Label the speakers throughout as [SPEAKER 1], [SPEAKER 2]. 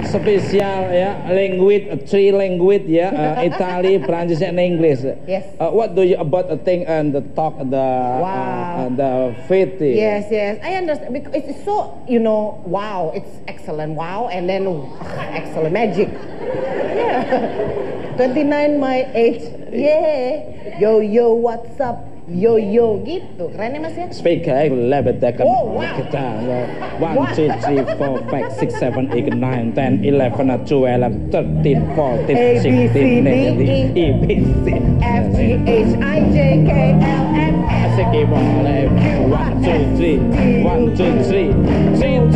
[SPEAKER 1] Spesial ya, three language ya, Italy, Prancis, and English.
[SPEAKER 2] Yes.
[SPEAKER 1] What do you about the thing and the talk, the faith?
[SPEAKER 2] Yes, I understand because it's so wow, it's excellent, wow, and then excellent magic. Yeah. 29 my age, yeah. Yo, what's up? Yo, gitu. Keren ya Mas ya?
[SPEAKER 1] Speak a little bit.
[SPEAKER 2] Oh, wow.
[SPEAKER 1] 1, 2, 3, 4, 5, 6, 7, 8, 9, 10, 11, 12, 13, 14, 16, 17, E, B, C,
[SPEAKER 2] F, G, H, I, J, K, L, M, N,
[SPEAKER 1] 1, 2, 3, 1, 2, 3, 3, 2, 1,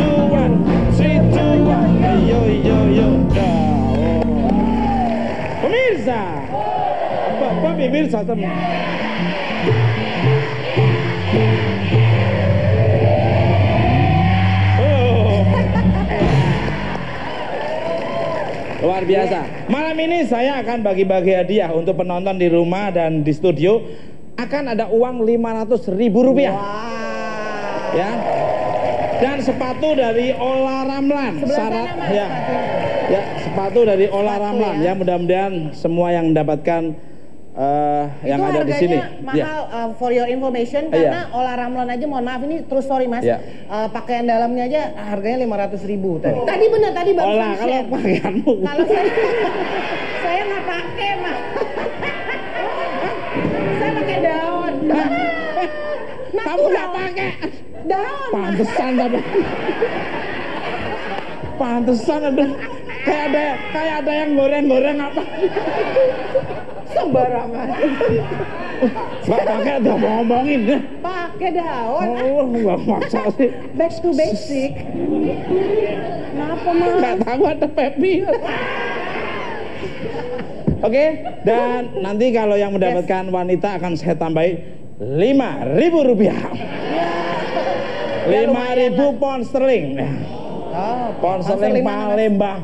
[SPEAKER 1] 3, 2, 1, yo. Pemirsa, pemirsa teman. Luar biasa. Malam ini saya akan bagi-bagi hadiah untuk penonton di rumah dan di studio. Akan ada uang Rp500.000.
[SPEAKER 2] Wow.
[SPEAKER 1] Ya. Dan sepatu dari Ola Ramlan.
[SPEAKER 2] Syarat
[SPEAKER 1] ya. Ya, sepatu dari Ola Ramlan ya. Mudah-mudahan semua yang mendapatkan yang ada di sini.
[SPEAKER 2] Mahal for your information karena Ola Ramlan aja, mohon maaf ini true story Mas. Pakaian dalamnya aja harganya Rp500.000 tadi. Tadi bener, tadi baru
[SPEAKER 1] Ola, kalau pakaianmu.
[SPEAKER 2] Kalau saya nggak pakai Mas. Saya pakai daun.
[SPEAKER 1] Kamu nggak pakai
[SPEAKER 2] daun.
[SPEAKER 1] Pantesan ada kayak ada yang goreng-goreng apa.
[SPEAKER 2] Sembarangan.
[SPEAKER 1] Nggak pakai udah ngomongin deh.
[SPEAKER 2] Pakai daun.
[SPEAKER 1] Oh, nggak maksa sih.
[SPEAKER 2] Back to basic. Kenapa Mas?
[SPEAKER 1] Nggak tahu ada Pepi. Oke, dan nanti kalau yang mendapatkan wanita akan saya tambahi Rp5.000. 5.000 pound sterling. Pound sterling Palembang.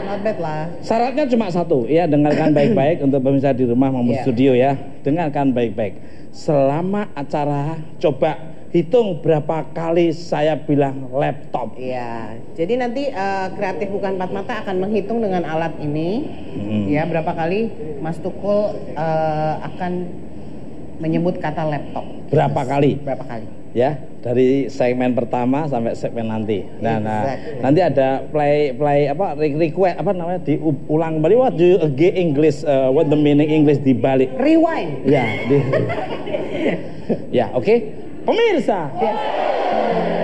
[SPEAKER 2] Not bad lah.
[SPEAKER 1] Syaratnya cuma satu, ya, dengarkan baik-baik untuk pemirsa di rumah maupun studio ya. Dengarkan baik-baik. Selama acara coba hitung berapa kali saya bilang laptop.
[SPEAKER 2] Iya. Jadi nanti Kreatif Bukan Empat Mata akan menghitung dengan alat ini. Ya, berapa kali Mas Tukul akan menyebut kata laptop.
[SPEAKER 1] Berapa kali?
[SPEAKER 2] Berapa kali?
[SPEAKER 1] Ya, dari segmen pertama sampai segmen nanti. Nah, nanti ada request apa namanya, diulang kembali. What do you again English, what the meaning English dibalik.
[SPEAKER 2] Rewind.
[SPEAKER 1] Ya, ya, oke. Pemirsa,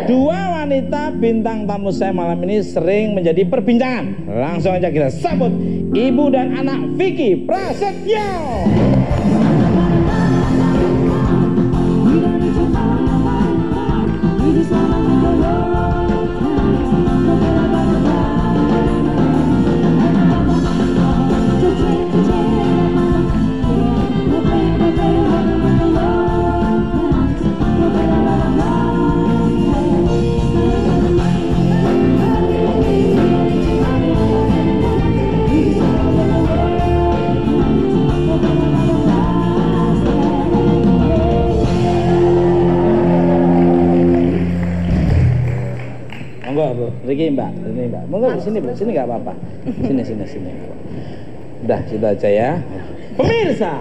[SPEAKER 1] dua wanita bintang tamu saya malam ini sering menjadi perbincangan. Langsung aja kita sambut ibu dan anak Vicky Prasetyo. Riki Mbak, ini Mbak. Monggo sini nggak apa-apa. Sini. Udah, situ aja ya. Pemirsa,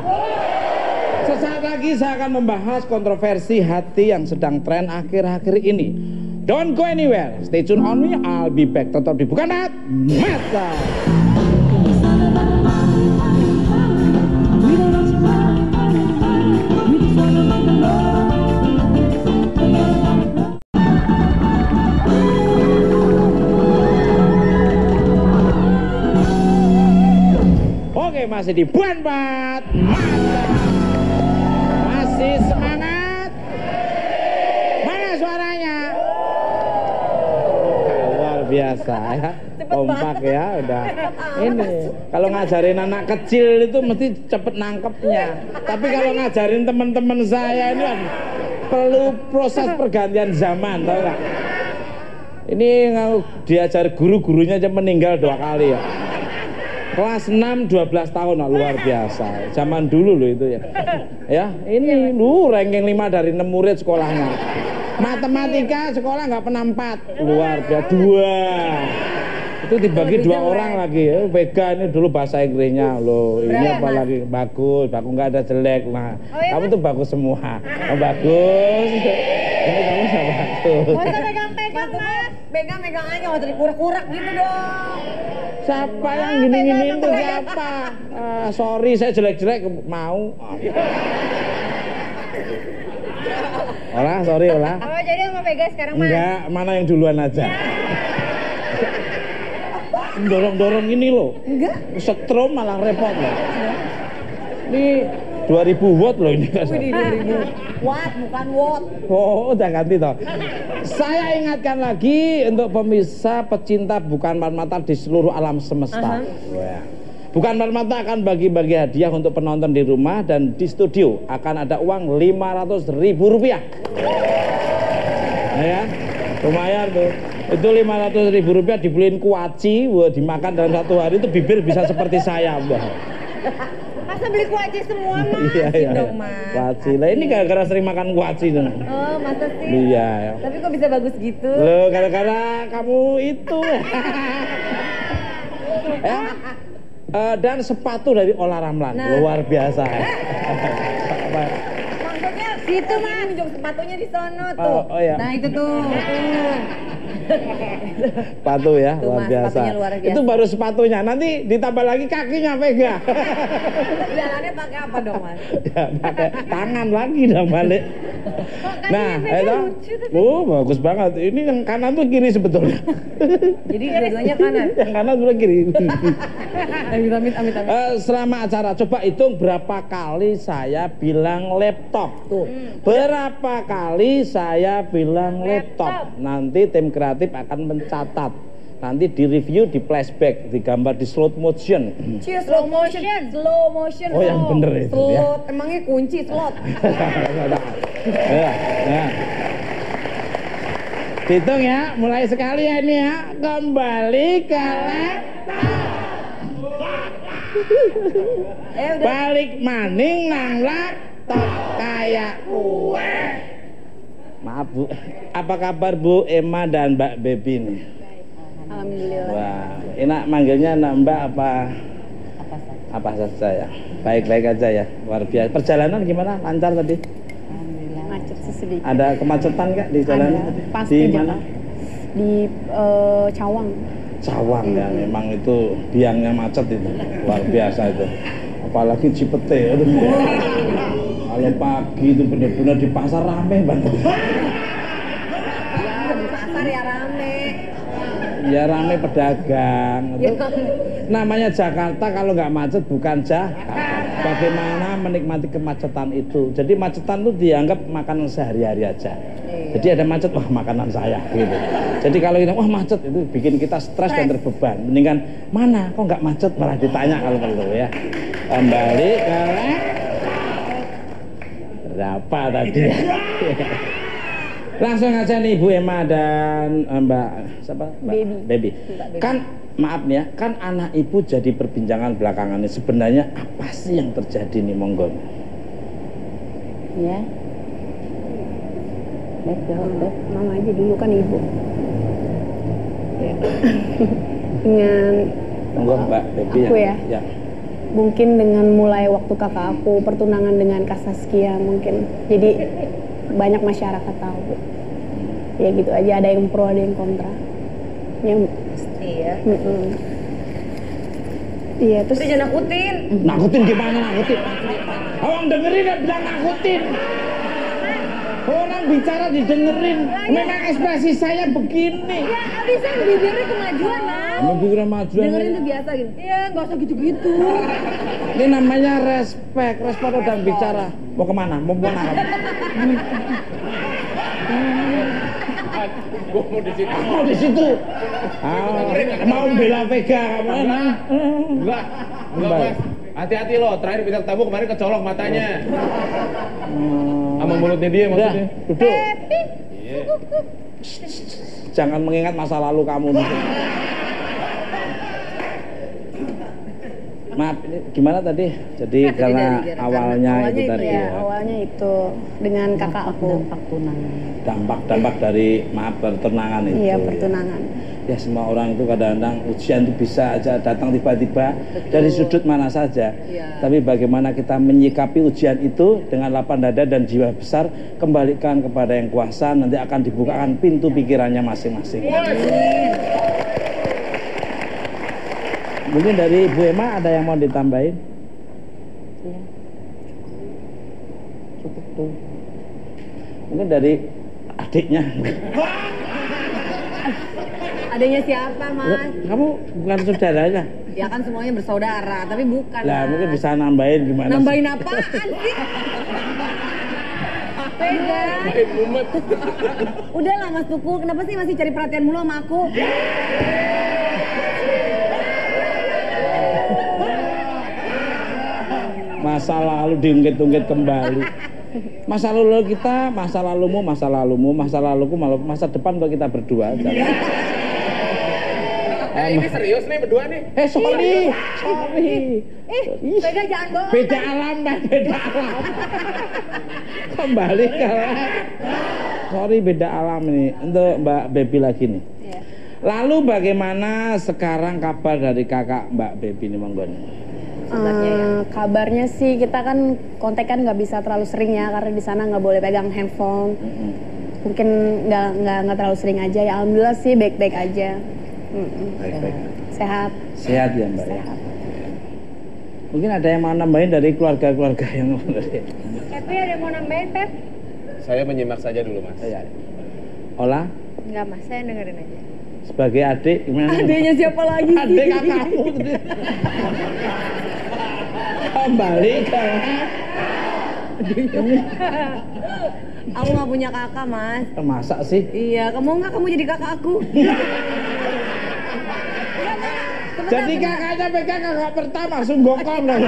[SPEAKER 1] sesaat lagi saya akan membahas kontroversi hati yang sedang tren akhir-akhir ini. Don't go anywhere, stay tune on me, I'll be back. Tetap di Bukan Empat Mata. Masih di Bukan Empat Mata. Masih semangat. Mana suaranya? Luar biasa ya. Kompak ya udah. Ini kalau ngajarin anak kecil itu mesti cepet nangkepnya. Tapi kalau ngajarin teman-teman saya ini perlu proses pergantian zaman, tau gak? Ini diajar guru-gurunya aja meninggal 2 kali ya. Kelas 6 12 tahun, luar biasa. Zaman dulu loh itu ya. Ya, ini ranking 5 dari 6 murid sekolahnya. Matematika sekolah nggak pernah 4, luar biasa 2. Itu dibagi 2 orang lagi. Vega ini dulu bahasa Inggrisnya loh. Ini apa lagi? Bagus nggak ada jelek. Nah, kamu tuh bagus semua. Bagus. Ini kamu sama bagus.
[SPEAKER 3] Masa pegang-pegang mas? Pegang-pegang aja, nggak usah dikurak-kurak gitu dong.
[SPEAKER 1] Siapa yang gini-gini itu siapa? Sorry saya jelek-jelek mau. Olah, sorry Olah.
[SPEAKER 3] Oh jadi sama Vega sekarang mas?
[SPEAKER 1] Enggak, mana yang duluan aja. Dorong-dorong ini loh.
[SPEAKER 3] Enggak?
[SPEAKER 1] Setrum malah repot loh. Ini 2000 watt loh ini.
[SPEAKER 3] 2000 watt bukan watt.
[SPEAKER 1] Oh udah ganti toh. Saya ingatkan lagi untuk pemirsa pecinta Bukan Empat Mata di seluruh alam semesta. Bukan Empat Mata akan bagi-bagi hadiah untuk penonton di rumah, dan di studio akan ada uang Rp500.000. Ya, lumayan tuh. Itu Rp500.000 dibeliin kuaci, dimakan dalam 1 hari itu bibir bisa seperti saya, Mbak.
[SPEAKER 3] Masa beli kuaci semua mas?
[SPEAKER 1] Iya.
[SPEAKER 3] Dong mas.
[SPEAKER 1] Kuaci. Lah ini gara-gara sering makan kuaci tuh.
[SPEAKER 3] Oh masa sih?
[SPEAKER 1] Iya.
[SPEAKER 3] Tapi kok bisa bagus gitu?
[SPEAKER 1] Loh, gara-gara kamu itu. Ya. Dan sepatu dari Ola Ramlan, luar biasa.
[SPEAKER 3] Maksudnya situ mas, minjem sepatunya di sono tuh.
[SPEAKER 1] Oh iya.
[SPEAKER 3] Nah itu tuh.
[SPEAKER 1] Sepatu ya,
[SPEAKER 3] Tuh,
[SPEAKER 1] luar
[SPEAKER 3] mas,
[SPEAKER 1] biasa.
[SPEAKER 3] luar biasa.
[SPEAKER 1] Itu baru sepatunya, nanti ditambah lagi kakinya Vega.
[SPEAKER 3] Jalannya pakai apa dong mas?
[SPEAKER 1] Ya, pakai tangan lagi dong balik. Nah, itu, bagus banget. Ini yang kanan tuh kiri sebetulnya.
[SPEAKER 3] Jadi dua-duanya kanan.
[SPEAKER 1] Yang kanan sebelah kiri.
[SPEAKER 3] Amit.
[SPEAKER 1] Selama acara coba hitung berapa kali saya bilang laptop.
[SPEAKER 3] Tuh.
[SPEAKER 1] Berapa kali saya bilang laptop. Nanti tim kreatif akan mencatat. Nanti di review, di flashback, digambar di slow motion.
[SPEAKER 3] Slow motion.
[SPEAKER 1] Oh yang bener itu ya.
[SPEAKER 3] Slot, emangnya kunci slot.
[SPEAKER 1] Nah. Hitung ya, mulai sekali ya ini ya. Kembali ke laptop. Balik maning nang laptop kayak kue. Maaf Bu, apa kabar Bu Emma dan Mbak Bebi nih?
[SPEAKER 3] Alhamdulillah.
[SPEAKER 1] Wah, enak manggilnya Mbak apa saja ya? Baik-baik aja ya, luar biasa. Perjalanan gimana? Lancar tadi?
[SPEAKER 3] Alhamdulillah. Macet sedikit.
[SPEAKER 1] Ada kemacetan nggak di jalan?
[SPEAKER 4] Pas
[SPEAKER 1] di
[SPEAKER 4] di
[SPEAKER 1] mana?
[SPEAKER 4] Di Cawang.
[SPEAKER 1] Cawang ya, memang itu biangnya macet itu, luar biasa itu. Apalagi Cipete, aduh. Kalau pagi itu benar-benar di pasar rame banget.
[SPEAKER 3] Ya, di pasar ya rame.
[SPEAKER 1] Ya rame pedagang. Namanya Jakarta kalau nggak macet bukan Jakarta. Bagaimana menikmati kemacetan itu? Jadi macetan itu dianggap makanan sehari-hari aja. Jadi ada macet, wah makanan saya gitu. Jadi kalau kita wah macet itu bikin kita stres dan terbeban. Mendingan mana kok nggak macet malah ditanya kalau perlu ya. Kembali ke berapa tadi? Langsung aja nih Bu Emma dan Mbak siapa? Baby. Kan maaf nih ya, kan anak ibu jadi perbincangan belakangan ini. Sebenarnya apa sih yang terjadi nih, monggo?
[SPEAKER 4] Ya. Beb, jawab Beb. Mama aja dulu kan ibu. Ya. Dengan
[SPEAKER 1] Monggo Mbak Baby
[SPEAKER 4] aku ya.
[SPEAKER 1] Ya.
[SPEAKER 4] Mungkin dengan mulai waktu kakak aku pertunangan dengan Kak Saskia mungkin. Jadi banyak masyarakat tahu. Ya gitu aja, ada yang pro ada yang kontra. Yang
[SPEAKER 3] Iya.
[SPEAKER 4] Iya terus
[SPEAKER 3] Jangan nakutin.
[SPEAKER 1] Nakutin gimana nakutin? Orang dengerin dan bilang nakutin. Orang bicara didengerin. Memang ekspresi saya begini.
[SPEAKER 3] Ya bisa bibirnya kemajuan mas.
[SPEAKER 1] Bibirnya majuan.
[SPEAKER 3] Dengerin tuh biasa gitu. Iya nggak usah gitu-gitu.
[SPEAKER 1] Ini namanya respect orang bicara. Mau kemana? Mau kamu? Mau di situ. Mau bela Vega kamu?
[SPEAKER 5] Enggak Mas. Hati-hati loh, terakhir bintang tamu kemarin kecolok matanya. Sama mulutnya dia maksudnya.
[SPEAKER 1] Duduk. Jangan mengingat masa lalu kamu. Maaf, ini gimana tadi? Jadi karena awalnya itu tadi.
[SPEAKER 4] Ya, awalnya itu dengan kakak aku.
[SPEAKER 1] Dampak dari maaf pertunangan itu.
[SPEAKER 4] Iya, pertunangan.
[SPEAKER 1] Ya semua orang itu kadang-kadang ujian itu bisa aja datang tiba-tiba dari sudut mana saja. Tapi bagaimana kita menyikapi ujian itu dengan lapang dada dan jiwa besar, kembalikan kepada yang kuasa, nanti akan dibukakan pintu pikirannya masing-masing. Mungkin dari Bu Emma ada yang mau ditambahin?
[SPEAKER 2] Iya. Cukup tuh.
[SPEAKER 1] Mungkin dari adiknya.
[SPEAKER 3] Adanya siapa, Mas?
[SPEAKER 1] Kamu bukan saudaranya?
[SPEAKER 3] Ya kan semuanya bersaudara, tapi bukan.
[SPEAKER 1] Lah
[SPEAKER 3] Mas.
[SPEAKER 1] mungkin bisa nambahin gimana?
[SPEAKER 3] Nambahin apaan sih? Beda. Udahlah Mas Tukul, kenapa sih masih cari perhatian mulu sama aku?
[SPEAKER 1] Masa lalu diungkit-ungkit kembali. Masa lalu kita, masa lalumu, masa lalumu, masa laluku, masa depan untuk kita berdua aja.
[SPEAKER 5] Ini serius nih berdua nih.
[SPEAKER 1] Sorry.
[SPEAKER 3] Beda jangan bohong.
[SPEAKER 1] Beda alam, Mbak, beda alam. Kembali ke sorry, beda alam ini. Untuk Mbak Baby lagi nih. Lalu bagaimana sekarang kabar dari kakak Mbak Baby ini, Monggo?
[SPEAKER 4] Kabarnya sih kita kan kontak kan nggak bisa terlalu sering ya, karena di sana nggak boleh pegang handphone. Mungkin nggak terlalu sering aja ya. Alhamdulillah sih baik-baik aja.
[SPEAKER 1] Baik-baik.
[SPEAKER 4] Sehat
[SPEAKER 1] Ya Mbak.
[SPEAKER 4] Sehat.
[SPEAKER 1] Mungkin ada yang mau nambahin dari keluarga-keluarga yang
[SPEAKER 3] Tapi ada yang mau nambahin, Pep?
[SPEAKER 5] Saya menyimak saja dulu, Mas.
[SPEAKER 1] Ya. Ola
[SPEAKER 3] Enggak, Mas, saya dengerin aja.
[SPEAKER 1] sebagai adik gimana?
[SPEAKER 3] Adanya siapa lagi sih?
[SPEAKER 1] Adik kakakmu. Kembali ke
[SPEAKER 3] Aku nggak punya kakak, Mas.
[SPEAKER 1] masa sih?
[SPEAKER 3] Iya, kamu nggak kamu jadi kakak aku?
[SPEAKER 1] Jadi kakaknya pegang kakak pertama sunggokon loh.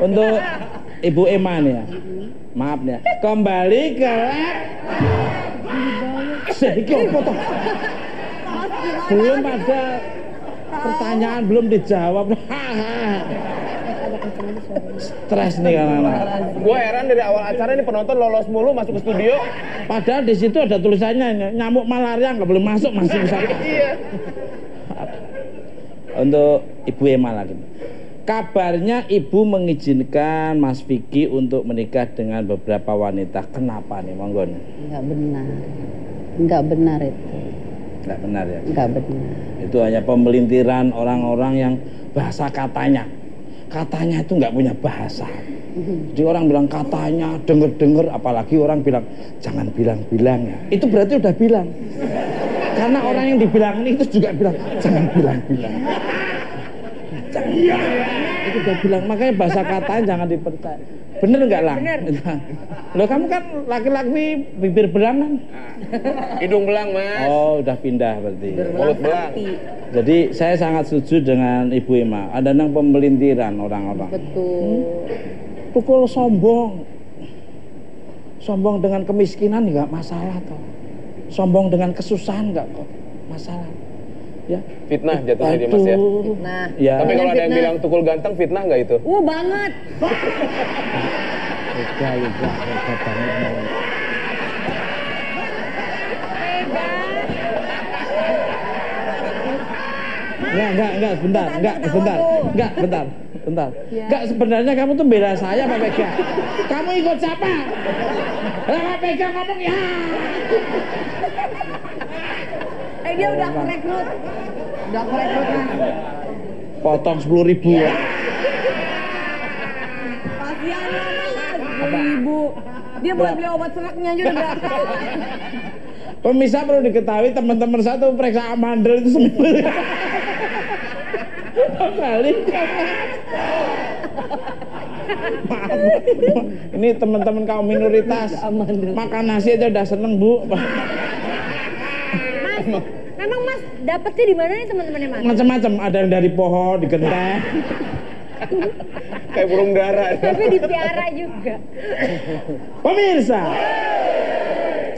[SPEAKER 1] Untuk Ibu Emma nih ya. Maaf nih ya. Kembali ke belum ada pertanyaan belum dijawab. Stres nih anak-anak.
[SPEAKER 5] Gue heran dari awal acara ini penonton lolos mulu masuk ke studio.
[SPEAKER 1] Padahal di situ ada tulisannya nyamuk malaria nggak boleh masuk bisa.
[SPEAKER 5] Iya.
[SPEAKER 1] Untuk Ibu Emma lagi. Kabarnya Ibu mengizinkan Mas Vicky untuk menikah dengan beberapa wanita. Kenapa nih, Monggo?
[SPEAKER 2] Enggak benar. Enggak benar itu.
[SPEAKER 1] Enggak benar ya?
[SPEAKER 2] Enggak benar.
[SPEAKER 1] Itu hanya pemelintiran orang-orang yang bahasa katanya. Katanya itu nggak punya bahasa. Jadi orang bilang katanya, denger-denger, apalagi orang bilang jangan bilang-bilang ya. Itu berarti udah bilang. Karena orang yang dibilang ini itu juga bilang jangan bilang-bilang. Jangan bilang. Itu udah bilang, makanya bahasa katanya jangan dipercaya. Bener nggak Lang?
[SPEAKER 3] Bener.
[SPEAKER 1] Loh kamu kan laki-laki bibir belang kan?
[SPEAKER 5] Hidung belang, Mas.
[SPEAKER 1] Oh udah pindah berarti.
[SPEAKER 5] Mulut belang.
[SPEAKER 1] Jadi saya sangat setuju dengan Ibu Emma. Ada nang pemelintiran orang-orang.
[SPEAKER 2] Betul.
[SPEAKER 1] Pukul sombong. Sombong dengan kemiskinan nggak masalah toh. Sombong dengan kesusahan nggak kok masalah. Ya.
[SPEAKER 5] Fitnah jatuhnya dia, Mas ya.
[SPEAKER 3] Nah,
[SPEAKER 1] Ya.
[SPEAKER 5] Tapi kalau ada yang bilang Tukul ganteng, fitnah nggak itu?
[SPEAKER 3] banget.
[SPEAKER 1] Beda banget. Enggak, bentar. Enggak, sebenarnya kamu tuh bela saya Pak Pega. Kamu ikut siapa? Lah Pak Pega ngomong ya.
[SPEAKER 3] Dia udah aku rekrut. Mas.
[SPEAKER 1] Potong 10.000 ya.
[SPEAKER 3] Kasihan Mas, 10.000. Dia buat beli obat seraknya aja udah berapa?
[SPEAKER 1] Pemirsa perlu diketahui teman-teman saya tuh periksa amandel itu semua. Balik. Maaf. Ini teman-teman kaum minoritas. Makan nasi aja udah seneng, Bu.
[SPEAKER 3] Mas, memang Mas dapetnya di mana nih teman-temannya Mas?
[SPEAKER 1] Macam-macam, ada yang dari pohon, di genteng.
[SPEAKER 5] Kayak burung dara.
[SPEAKER 3] Tapi dipiara juga.
[SPEAKER 1] Pemirsa,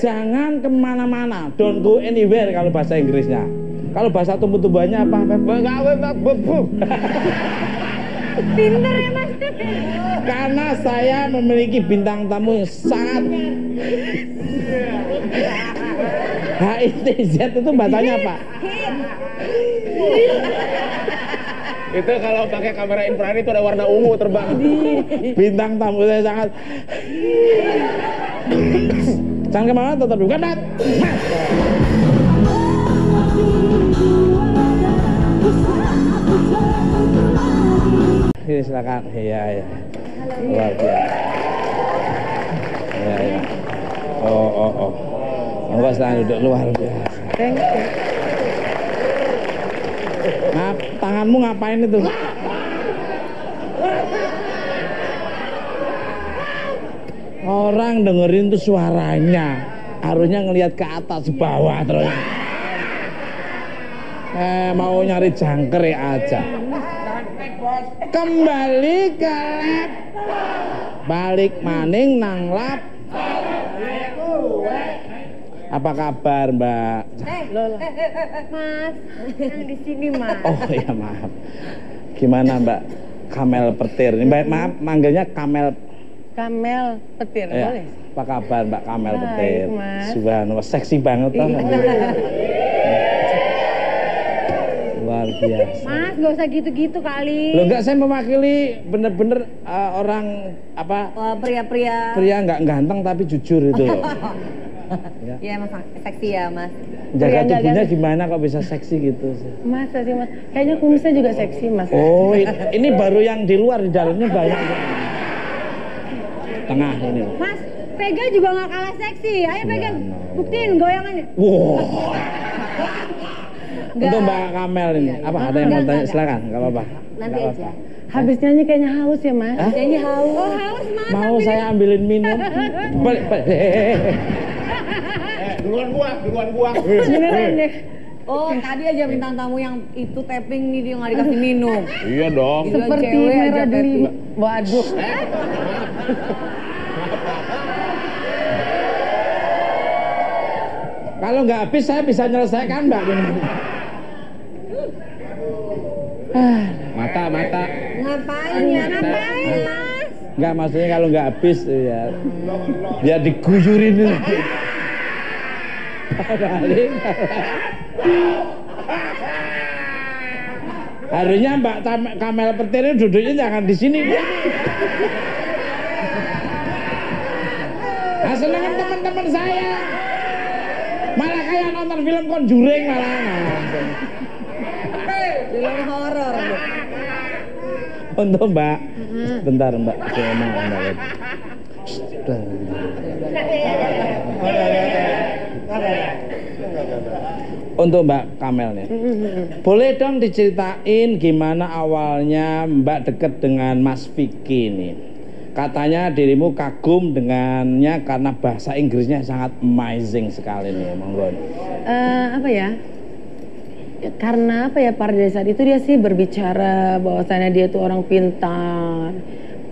[SPEAKER 1] jangan kemana-mana, don't go anywhere kalau bahasa Inggrisnya. Kalau bahasa tumbuh-tumbuhannya apa, Pep?
[SPEAKER 3] Pinter ya Mas.
[SPEAKER 1] Karena saya memiliki bintang tamu yang sangat HITZ itu bahasanya apa?
[SPEAKER 5] Itu kalau pakai kamera infrared itu ada warna ungu terbang.
[SPEAKER 1] Bintang tamu saya sangat. Jangan kemana, tetap bukan. Ini silakan. Iya, iya. Luar biasa. Iya, iya. Oh. Enggak silakan duduk, luar biasa.
[SPEAKER 2] Thank you.
[SPEAKER 1] Nah, tanganmu ngapain itu? Orang dengerin tuh suaranya, harusnya ngelihat ke atas bawah terus. Mau nyari jangkrik aja. Kembali ke lab, balik maning nang lab. Apa kabar Mbak?
[SPEAKER 3] Mas, di sini Mas.
[SPEAKER 1] Oh ya maaf. Gimana Mbak Kamel Petir? Ini Mbak maaf manggilnya Kamel.
[SPEAKER 2] Kamel Petir,
[SPEAKER 1] Ya.
[SPEAKER 2] boleh?
[SPEAKER 1] Apa kabar Mbak Kamel
[SPEAKER 2] Baik,
[SPEAKER 1] Petir?
[SPEAKER 2] Mas.
[SPEAKER 1] Subhanallah, seksi banget toh. Luar biasa.
[SPEAKER 3] Mas, gak usah gitu-gitu kali.
[SPEAKER 1] Loh enggak, saya mewakili bener-bener orang apa?
[SPEAKER 3] Pria-pria.
[SPEAKER 1] Pria nggak ganteng tapi jujur itu loh.
[SPEAKER 3] Ya emang seksi ya Mas.
[SPEAKER 1] Jaga
[SPEAKER 2] Pria nggak
[SPEAKER 1] tubuhnya
[SPEAKER 2] ganteng.
[SPEAKER 1] gimana kok bisa seksi gitu sih?
[SPEAKER 2] Masa sih Mas? Kayaknya kumisnya juga seksi Mas.
[SPEAKER 1] Oh, ini baru yang di luar, di dalamnya banyak. Tengah ini.
[SPEAKER 3] Mas, Vega juga gak kalah seksi. Ayo pegang, buktiin goyangannya.
[SPEAKER 1] Wow.
[SPEAKER 3] Nggak.
[SPEAKER 1] Untuk Mbak Kamel ini, apa ada yang mau tanya? Silakan, nggak apa-apa.
[SPEAKER 3] Nanti
[SPEAKER 1] Nggak
[SPEAKER 3] aja.
[SPEAKER 1] apa-apa.
[SPEAKER 2] Habis nyanyi kayaknya haus ya Mas?
[SPEAKER 1] Hah?
[SPEAKER 3] Nyanyi haus. Oh haus Mas.
[SPEAKER 1] Mau saya ambilin minum? Balik.
[SPEAKER 5] Duluan gua.
[SPEAKER 2] Beneran deh.
[SPEAKER 3] Oh tadi aja bintang tamu yang itu tapping nih dia nggak dikasih minum.
[SPEAKER 5] Iya dong.
[SPEAKER 3] Itu
[SPEAKER 2] Seperti
[SPEAKER 3] cewek aja
[SPEAKER 2] merah
[SPEAKER 3] tapping.
[SPEAKER 2] deli. Waduh.
[SPEAKER 1] Kalau nggak habis saya bisa nyelesaikan Mbak.
[SPEAKER 5] Mata.
[SPEAKER 3] Ngapain ya? Ngapain Mas?
[SPEAKER 1] Nggak, maksudnya kalau nggak habis ya, ya diguyurin itu. Balik. Harusnya Mbak Kamel Petir ini duduknya jangan di sini. Nah, senengan teman-teman saya. Malah kayak nonton film Conjuring malah.
[SPEAKER 3] Film horor.
[SPEAKER 1] Untuk Mbak, bentar Mbak, saya mau Mbak. Untuk Mbak Kamel nih, boleh dong diceritain gimana awalnya Mbak deket dengan Mas Vicky nih? Katanya dirimu kagum dengannya karena bahasa Inggrisnya sangat amazing sekali nih, monggo.
[SPEAKER 2] Apa ya? Karena apa ya, pada saat itu dia sih berbicara bahwasannya dia tuh orang pintar,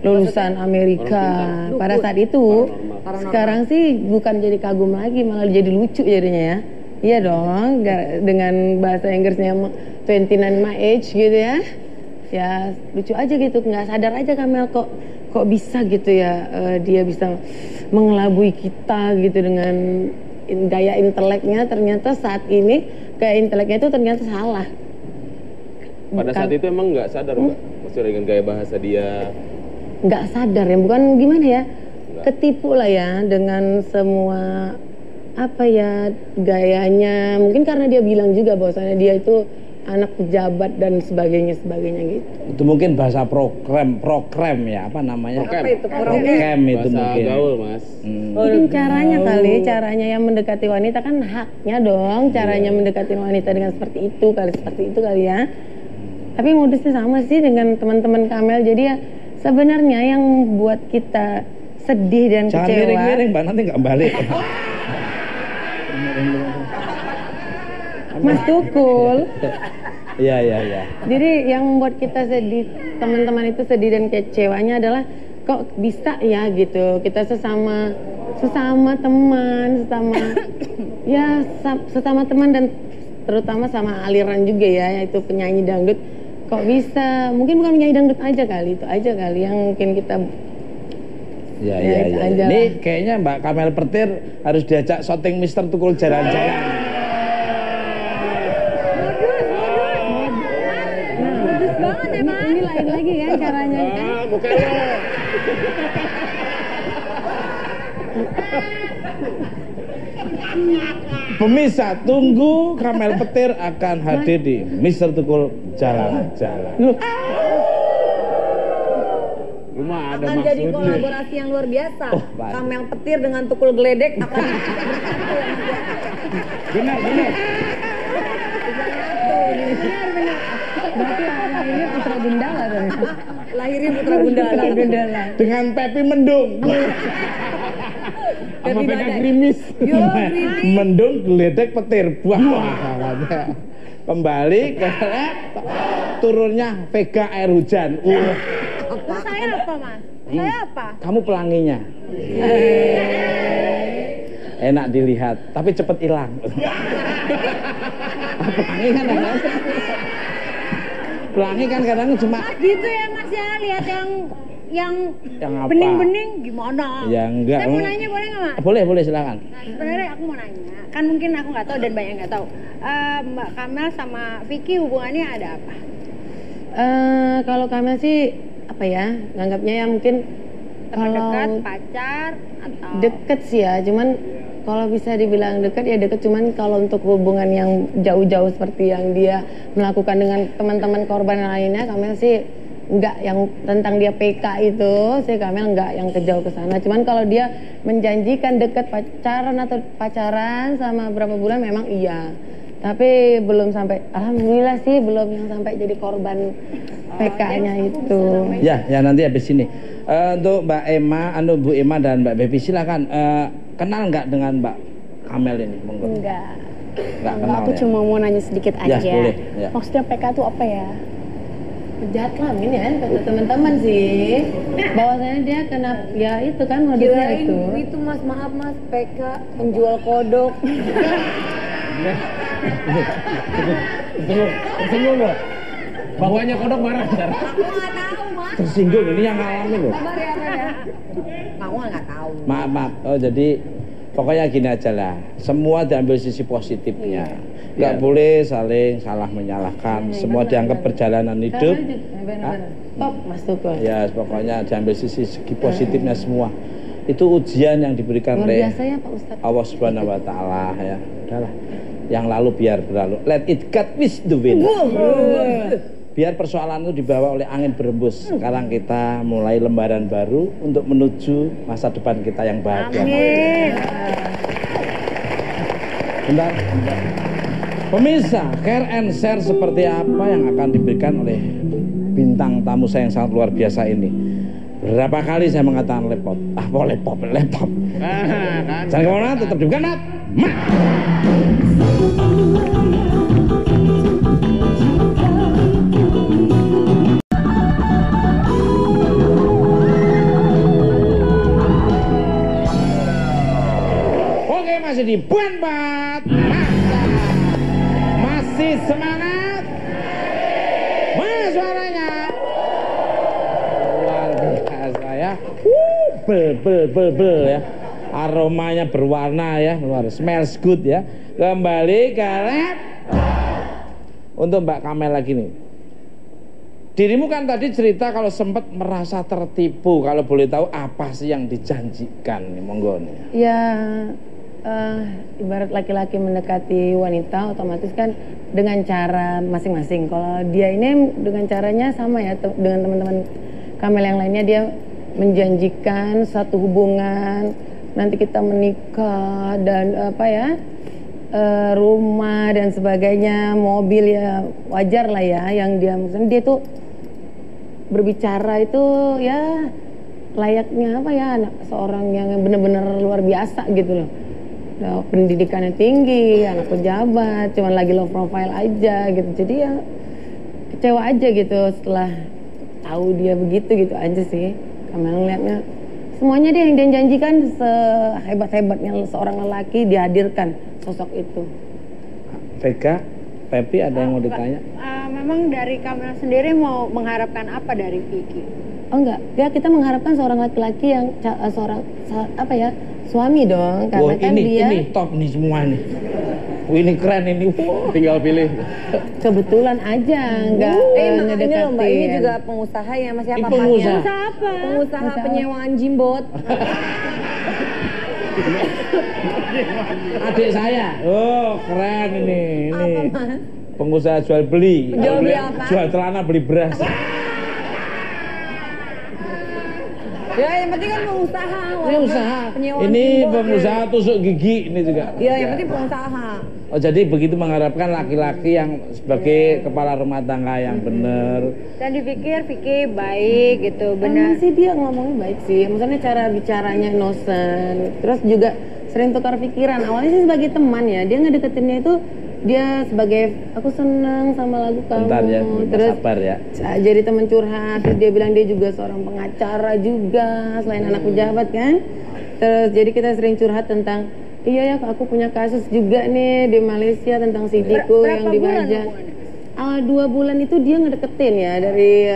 [SPEAKER 2] lulusan Amerika. Pada saat itu, sekarang sih bukan jadi kagum lagi, malah jadi lucu jadinya ya. Iya dong, dengan bahasa Inggrisnya 29 my age gitu ya. Ya lucu aja gitu, nggak sadar aja Kamel kok bisa gitu ya, dia bisa mengelabui kita gitu dengan gaya inteleknya. Ternyata saat ini gaya inteleknya itu ternyata salah.
[SPEAKER 5] Pada saat itu emang nggak sadar Mbak? Maksudnya dengan gaya bahasa dia.
[SPEAKER 2] Nggak sadar ya, bukan gimana ya, ketipu lah ya dengan semua apa ya gayanya. Mungkin karena dia bilang juga bahwasannya dia itu anak pejabat dan sebagainya gitu.
[SPEAKER 1] Itu mungkin bahasa program ya, apa namanya?
[SPEAKER 5] Program.
[SPEAKER 3] Apa itu?
[SPEAKER 1] Program itu
[SPEAKER 5] Bahasa
[SPEAKER 1] mungkin.
[SPEAKER 5] gaul Mas.
[SPEAKER 2] Mungkin caranya kali, caranya yang mendekati wanita kan haknya dong, caranya mendekati wanita dengan seperti itu kali ya. Tapi modusnya sama sih dengan teman-teman Kamel. Jadi ya sebenarnya yang buat kita sedih dan
[SPEAKER 1] Jangan
[SPEAKER 2] kecewa.
[SPEAKER 1] miring-miring Mbak, nanti nggak balik.
[SPEAKER 2] Mas Tukul.
[SPEAKER 1] Iya.
[SPEAKER 2] Jadi yang membuat kita sedih, teman-teman itu sedih dan kecewanya adalah kok bisa ya gitu. Kita sesama teman, sesama teman dan
[SPEAKER 6] terutama sama aliran juga ya, yaitu penyanyi dangdut. Kok bisa? Mungkin bukan penyanyi dangdut aja kali, itu aja kali yang mungkin kita.
[SPEAKER 1] Ya. Ini kayaknya Mbak Kamel Petir harus diajak syuting Mister Tukul Jalan-Jalan.
[SPEAKER 3] Modus banget ya, Mas.
[SPEAKER 6] Ini lain lagi kan caranya kan?
[SPEAKER 5] Bukan lo.
[SPEAKER 1] Pemirsa, tunggu Kamel Petir akan hadir di Mister Tukul Jalan-Jalan.
[SPEAKER 5] Rumah ada
[SPEAKER 3] Akan jadi
[SPEAKER 5] maksudnya.
[SPEAKER 3] kolaborasi yang luar biasa.
[SPEAKER 1] baik.
[SPEAKER 3] Kamel Petir dengan Tukul Geledek akan
[SPEAKER 5] Benar.
[SPEAKER 6] Berarti lahirnya Putra Gundala dong.
[SPEAKER 3] lahirnya Putra Gundala.
[SPEAKER 6] Gundala.
[SPEAKER 1] Dengan Pepi Mendung.
[SPEAKER 5] Sama
[SPEAKER 3] Jadi
[SPEAKER 5] pegang
[SPEAKER 3] badai.
[SPEAKER 5] gerimis.
[SPEAKER 3] Yo, really?
[SPEAKER 1] Mendung geledek petir. Wah. Kembali ke turunnya Vega air hujan.
[SPEAKER 3] Terus saya apa, Mas? Saya apa?
[SPEAKER 1] Kamu pelanginya. Enak dilihat, tapi cepet hilang. Pelangi kan pelangi kan kadang cuma
[SPEAKER 3] Gitu ya, Mas ya, lihat yang
[SPEAKER 1] Yang apa?
[SPEAKER 3] bening-bening gimana?
[SPEAKER 1] Ya, enggak.
[SPEAKER 3] Saya mau nanya boleh nggak, Mas?
[SPEAKER 1] boleh silakan.
[SPEAKER 3] Nah, sebenarnya aku mau nanya, kan mungkin aku nggak tahu dan banyak yang nggak tahu. Mbak Kamel sama Vicky hubungannya ada apa?
[SPEAKER 6] Kalau Kamel sih apa ya, nganggapnya ya mungkin
[SPEAKER 3] Teman
[SPEAKER 6] kalau
[SPEAKER 3] dekat, pacar, atau
[SPEAKER 6] deket sih ya, cuman kalau bisa dibilang deket ya deket, cuman kalau untuk hubungan yang jauh-jauh seperti yang dia melakukan dengan teman-teman korban lainnya, Kamel sih enggak, yang tentang dia PK itu sih Kamel enggak yang kejauh ke sana. Cuman kalau dia menjanjikan deket pacaran atau pacaran sama berapa bulan memang iya. Tapi belum sampai, alhamdulillah sih belum yang sampai jadi korban PK-nya itu.
[SPEAKER 1] Ya nanti habis ini. Untuk Mbak Emma, Bu Emma dan Mbak Bebi silakan. Kenal nggak dengan Mbak Kamel ini? Monggo.
[SPEAKER 4] Enggak.
[SPEAKER 1] Nggak kenal
[SPEAKER 4] Aku
[SPEAKER 1] ya?
[SPEAKER 4] cuma mau nanya sedikit
[SPEAKER 1] Ya,
[SPEAKER 4] aja.
[SPEAKER 1] boleh, ya.
[SPEAKER 4] Maksudnya PK itu apa ya?
[SPEAKER 6] Penjahat kelamin ya kata teman-teman sih. Bahwasanya dia kena ya itu kan modusnya itu.
[SPEAKER 3] Mas, maaf Mas, PK penjual kodok.
[SPEAKER 1] Tersinggung loh.
[SPEAKER 5] Bawahnya kodok marah.
[SPEAKER 3] Aku nggak tahu, Mas.
[SPEAKER 1] Tersinggung ini yang ngalamin loh.
[SPEAKER 3] Sabar ya. Aku nggak tahu.
[SPEAKER 1] Maaf. Oh jadi pokoknya gini aja lah. Semua diambil sisi positifnya. Nggak boleh saling salah menyalahkan. Semua dianggap perjalanan hidup.
[SPEAKER 6] Top Mas Tukul.
[SPEAKER 1] Ya pokoknya diambil segi positifnya semua. Itu ujian yang diberikan
[SPEAKER 6] Luar
[SPEAKER 1] oleh
[SPEAKER 6] biasa ya Pak Ustadz.
[SPEAKER 1] Allah Subhanahu wa taala ya. Udahlah. Yang lalu biar berlalu. Let it cut with the wind. Biar persoalan itu dibawa oleh angin berembus. Sekarang kita mulai lembaran baru untuk menuju masa depan kita yang bahagia.
[SPEAKER 3] Amin.
[SPEAKER 1] Bentar. Pemirsa, care and share seperti apa yang akan diberikan oleh bintang tamu saya yang sangat luar biasa ini. Berapa kali saya mengatakan laptop. Laptop. Jangan kemana, tetap di Bukan Mat. Oke, masih di Bukan Mat. Masih semangat. Mana suaranya? Luar biasa ya. Bel ya. Aromanya berwarna ya, luar smells good ya. Kembali ke lab. Untuk Mbak Kamel lagi nih. Dirimu kan tadi cerita kalau sempat merasa tertipu. Kalau boleh tahu apa sih yang dijanjikan nih, monggo nih.
[SPEAKER 6] Ya ibarat laki-laki mendekati wanita otomatis kan dengan cara masing-masing. Kalau dia ini dengan caranya sama ya dengan teman-teman Kamel yang lainnya, dia menjanjikan satu hubungan, nanti kita menikah dan rumah dan sebagainya, mobil ya wajar lah ya yang dia misalnya dia tuh berbicara itu ya layaknya anak seorang yang benar-benar luar biasa gitu loh. Nah, pendidikannya tinggi, anak pejabat, cuman lagi low profile aja gitu. Jadi ya kecewa aja gitu setelah tahu dia begitu gitu aja sih. Kamel ngeliatnya semuanya dia yang dia janjikan, sehebat-hebatnya seorang lelaki dihadirkan sosok itu.
[SPEAKER 1] Vega, Pepi ada yang mau ditanya?
[SPEAKER 3] Memang dari Kamel sendiri mau mengharapkan apa dari Vicky?
[SPEAKER 6] Oh enggak, ya kita mengharapkan seorang laki-laki yang suami dong, karena
[SPEAKER 1] Wah,
[SPEAKER 6] kan dia
[SPEAKER 1] ini top nih semua nih. Wah, ini keren ini. Wah.
[SPEAKER 5] Tinggal pilih.
[SPEAKER 6] kebetulan aja nggak
[SPEAKER 7] Ini loh
[SPEAKER 6] ngedekatin.
[SPEAKER 7] Mbak, ini juga pengusaha ya Mas, siapa
[SPEAKER 1] Ini pengusaha.
[SPEAKER 3] Pengusaha apa?
[SPEAKER 7] Pengusaha penyewaan jimbot.
[SPEAKER 1] Adik saya. Oh, keren ini. Ini.
[SPEAKER 7] Apa, Mas?
[SPEAKER 1] Pengusaha jual beli.
[SPEAKER 7] Jual beli apa?
[SPEAKER 1] Jual celana beli beras.
[SPEAKER 7] Ya yang penting kan pengusaha.
[SPEAKER 1] Ini usaha.
[SPEAKER 7] Penyewaan
[SPEAKER 1] Ini
[SPEAKER 7] jimbot.
[SPEAKER 1] pengusaha tusuk gigi ini juga.
[SPEAKER 7] Ya yang penting pengusaha.
[SPEAKER 1] Oh, jadi begitu mengharapkan laki-laki yang sebagai kepala rumah tangga yang benar.
[SPEAKER 3] Dan dipikir Vicky baik gitu,
[SPEAKER 6] Benar
[SPEAKER 3] benar.
[SPEAKER 6] sih dia ngomongnya baik sih, maksudnya cara bicaranya innocent, terus juga sering tukar pikiran. Awalnya sih sebagai teman ya, dia ngedeketinnya itu dia sebagai aku seneng sama lagu kamu,
[SPEAKER 1] Bentar ya,
[SPEAKER 6] terus
[SPEAKER 1] sabar ya.
[SPEAKER 6] jadi teman curhat. Terus dia bilang dia juga seorang pengacara juga selain anak pejabat kan. Terus jadi kita sering curhat tentang iya ya aku punya kasus juga nih di Malaysia tentang sidiku yang dibajak. 2 bulan itu dia ngedeketin ya dari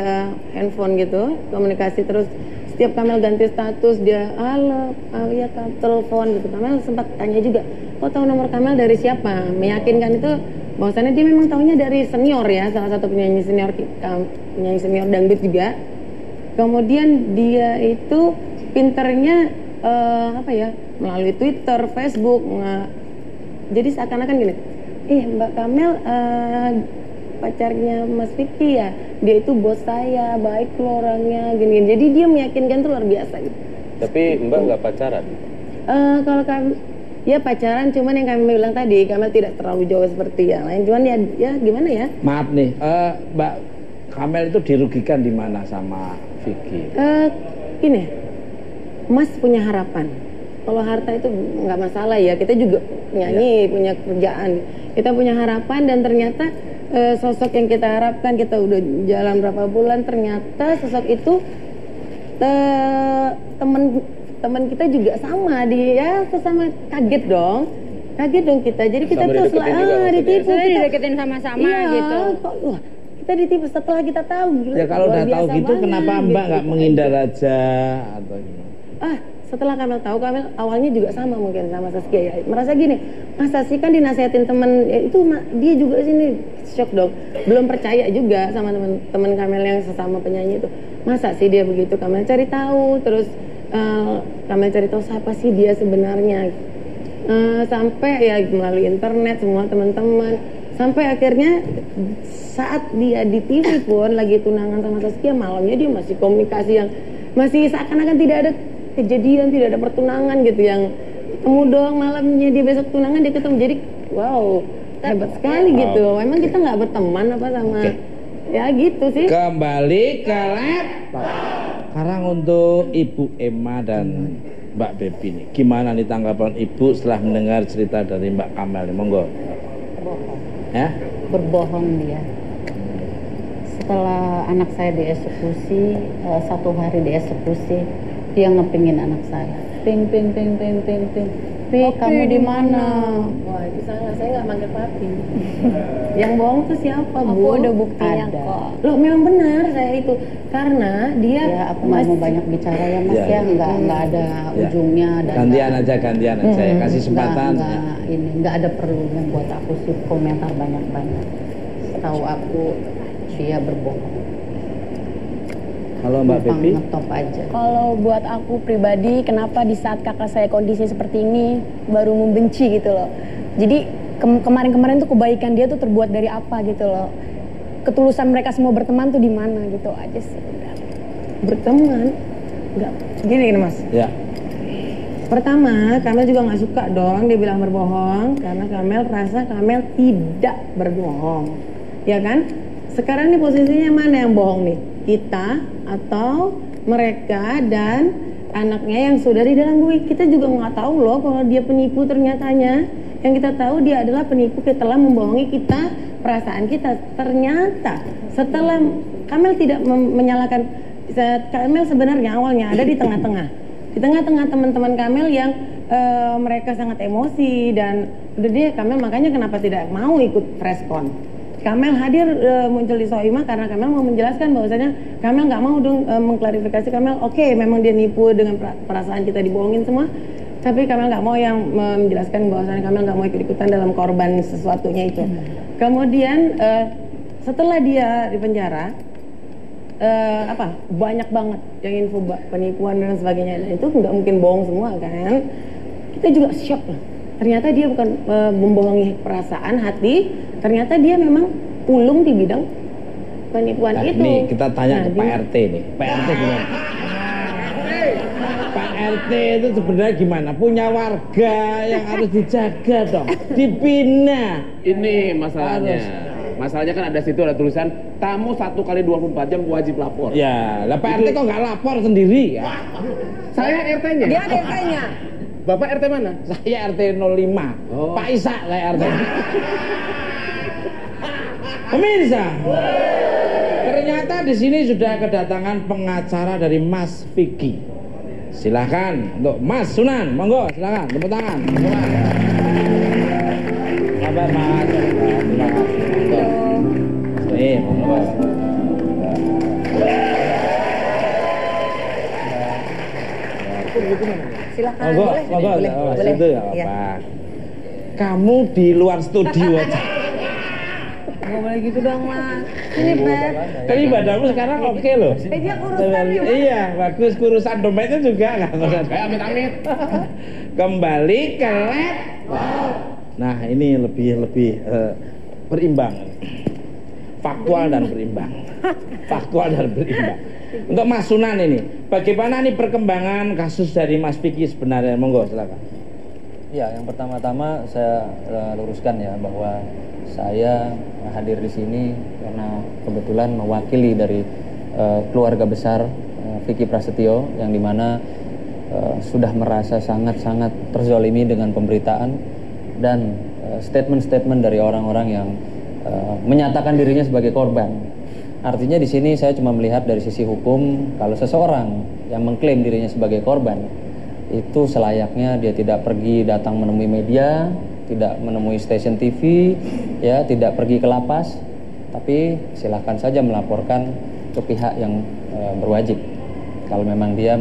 [SPEAKER 6] handphone gitu, komunikasi. Terus setiap Kamel ganti status dia halo, ya telepon gitu. Kamel sempat tanya juga, kok tahu nomor Kamel dari siapa? Meyakinkan itu bahwasannya dia memang tahunya dari senior ya, salah satu penyanyi senior dangdut juga. Kemudian dia itu pinternya melalui Twitter, Facebook, jadi seakan-akan gini, Mbak Kamel pacarnya Mas Vicky ya, dia itu bos saya, baik loh orangnya, gini. Jadi dia meyakinkan tuh luar biasa gitu.
[SPEAKER 5] Tapi Mbak nggak pacaran?
[SPEAKER 6] Kalau kami ya pacaran, cuman yang kami bilang tadi, Kamel tidak terlalu jauh seperti yang lain. Cuman ya gimana ya?
[SPEAKER 1] Maaf nih, Mbak Kamel itu dirugikan di mana sama Vicky?
[SPEAKER 6] Gini, Mas punya harapan. Kalau harta itu nggak masalah ya, kita juga nyanyi, punya kerjaan, kita punya harapan dan ternyata sosok yang kita harapkan, kita udah jalan berapa bulan, ternyata sosok itu teman kita juga sama, dia sesama kaget dong kita. Jadi kita tuh ditipu,
[SPEAKER 3] Sudah dideketin sama-sama
[SPEAKER 6] iya,
[SPEAKER 3] gitu.
[SPEAKER 6] Kok, wah, kita ditipu setelah kita tahu. Gila,
[SPEAKER 1] Ya kalau
[SPEAKER 6] luar
[SPEAKER 1] udah tahu
[SPEAKER 6] biasa
[SPEAKER 1] gitu,
[SPEAKER 6] banget,
[SPEAKER 1] kenapa Mbak nggak
[SPEAKER 6] gitu.
[SPEAKER 1] menghindar aja atau gimana?
[SPEAKER 6] Setelah Kamel tahu, Kamel awalnya juga sama mungkin sama Saskia ya, merasa gini, masa sih kan dinasehatin temen ya, itu dia juga sini shock dong, belum percaya juga sama temen Kamel yang sesama penyanyi itu, masa sih dia begitu. Kamel cari tahu, terus Kamel cari tahu siapa sih dia sebenarnya, sampai ya melalui internet semua teman-teman, sampai akhirnya saat dia di TV pun lagi tunangan sama Saskia, malamnya dia masih komunikasi yang masih seakan-akan tidak ada kejadian, tidak ada pertunangan gitu, yang ketemu doang malamnya dia besok tunangan dia ketemu. Jadi wow, hebat sekali gitu. Memang kita nggak berteman apa sama ya gitu sih.
[SPEAKER 1] Kembali ke laptop. Sekarang untuk Ibu Emma dan Mbak Bebi nih, gimana nih tanggapan Ibu setelah mendengar cerita dari Mbak Kamel? Monggo. Ya?
[SPEAKER 8] Berbohong dia. Setelah anak saya dieksekusi, 1 hari dieksekusi, dia ngepingin anak saya. Ping. Pi, kamu di mana?
[SPEAKER 6] Wah, itu salah. Saya nggak manggil papi. Yang bohong tuh siapa, Bu?
[SPEAKER 8] Aku ada buktinya
[SPEAKER 6] Ada.
[SPEAKER 8] kok.
[SPEAKER 6] Loh, memang benar saya itu. Karena dia
[SPEAKER 8] Ya, aku nggak mau banyak bicara ya Mas ya, nggak ada ujungnya dan
[SPEAKER 1] Gantian aja ya. Kasih kesempatan.
[SPEAKER 8] nggak ada perlunya buat aku sih komentar banyak-banyak. Tahu aku dia berbohong.
[SPEAKER 1] Kalau Mbak Bebi?
[SPEAKER 8] Ngetop aja.
[SPEAKER 4] Kalau buat aku pribadi, kenapa di saat kakak saya kondisi seperti ini baru membenci gitu loh. Jadi kemarin-kemarin tuh kebaikan dia tuh terbuat dari apa gitu loh. Ketulusan mereka semua berteman tuh di mana gitu aja sih. Udah.
[SPEAKER 6] berteman. Enggak. Gini Mas.
[SPEAKER 1] Ya.
[SPEAKER 6] Pertama, Kamel juga nggak suka dong dia bilang berbohong, karena Kamel rasa Kamel tidak berbohong, ya kan? Sekarang nih posisinya mana yang bohong nih? Kita atau mereka dan anaknya yang sudah di dalam bui? Kita juga nggak tahu loh kalau dia penipu ternyatanya. Yang kita tahu dia adalah penipu yang telah membohongi kita, perasaan kita. Ternyata setelah Kamel tidak menyalahkan, Kamel sebenarnya awalnya ada di tengah-tengah. Di tengah-tengah teman-teman Kamel yang mereka sangat emosi dan Udah dia Kamel makanya kenapa tidak mau ikut preskon. Kamel hadir muncul di Soimah karena Kamel mau menjelaskan bahwasanya Kamel nggak mau dong mengklarifikasi Kamel. Oke, memang dia nipu dengan perasaan kita dibohongin semua. Tapi Kamel nggak mau yang menjelaskan bahwasanya Kamel nggak mau ikut-ikutan dalam korban sesuatunya itu. Kemudian setelah dia di penjara, banyak banget yang info penipuan dan sebagainya. Dan itu nggak mungkin bohong semua kan. Kita juga shock lah. Ternyata dia bukan membohongi perasaan hati. Ternyata dia memang ulung di bidang penipuan itu.
[SPEAKER 1] Nih kita tanya ke Pak RT nih. Pak RT gimana? Pak RT itu sebenarnya gimana? Punya warga yang harus dijaga dong, dibina.
[SPEAKER 5] Ini masalahnya. Masalahnya kan ada situ ada tulisan tamu 1 kali 24 jam wajib lapor.
[SPEAKER 1] Ya, lah Pak RT kok nggak lapor sendiri? Ya.
[SPEAKER 5] Saya RT-nya.
[SPEAKER 7] Dia ada RT-nya.
[SPEAKER 5] Bapak RT mana?
[SPEAKER 1] Saya RT 05.
[SPEAKER 5] Oh.
[SPEAKER 1] Pak Isa saya RT. Pemirsa, ternyata di sini sudah kedatangan pengacara dari Mas Vicky. Silakan untuk Mas Sunan, monggo silakan tepuk tangan. Sabar Mas, terima kasih. Monggo.
[SPEAKER 7] Silakan.
[SPEAKER 1] Monggo, situ ya apa. Kamu di luar studio aja.
[SPEAKER 7] Nggak boleh gitu dong, Mas. Ini Beb.
[SPEAKER 1] Tapi badanmu sekarang oke loh.
[SPEAKER 7] Dia kurusan nih, Mas.
[SPEAKER 1] Iya, bagus, kurusan dompetnya juga nggak masalah.
[SPEAKER 5] Kayak amit-amit.
[SPEAKER 1] Kembali ke lab. Nah, ini lebih berimbang. Faktual dan berimbang. Faktual dan berimbang. Untuk Mas Sunan ini, bagaimana nih perkembangan kasus dari Mas Vicky sebenarnya? Monggo silakan.
[SPEAKER 9] Ya, yang pertama-tama saya luruskan ya bahwa saya hadir di sini karena kebetulan mewakili dari keluarga besar Vicky Prasetyo yang dimana sudah merasa sangat-sangat terzolimi dengan pemberitaan dan statement-statement dari orang-orang yang menyatakan dirinya sebagai korban. Artinya di sini saya cuma melihat dari sisi hukum, kalau seseorang yang mengklaim dirinya sebagai korban itu selayaknya dia tidak pergi datang menemui media, tidak menemui stasiun TV, ya, tidak pergi ke lapas, tapi silakan saja melaporkan ke pihak yang berwajib. Kalau memang dia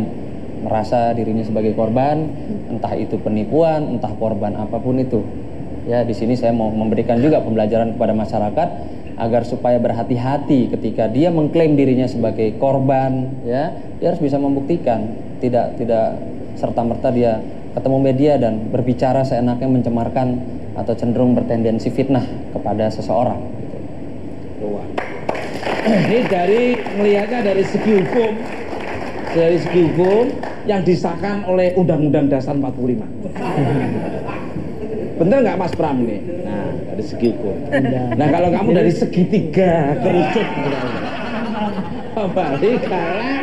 [SPEAKER 9] merasa dirinya sebagai korban, entah itu penipuan, entah korban apapun itu. Ya, di sini saya mau memberikan juga pembelajaran kepada masyarakat agar supaya berhati-hati ketika dia mengklaim dirinya sebagai korban, ya, dia harus bisa membuktikan, tidak serta-merta dia ketemu media dan berbicara seenaknya mencemarkan atau cenderung bertendensi fitnah kepada seseorang.
[SPEAKER 1] Ini dari melihatnya dari segi hukum yang disahkan oleh Undang-Undang Dasar 45. Bener nggak Mas Pram nih? Nah, dari segi hukum. Nah, kalau kamu dari segitiga kerucut, balik kalah.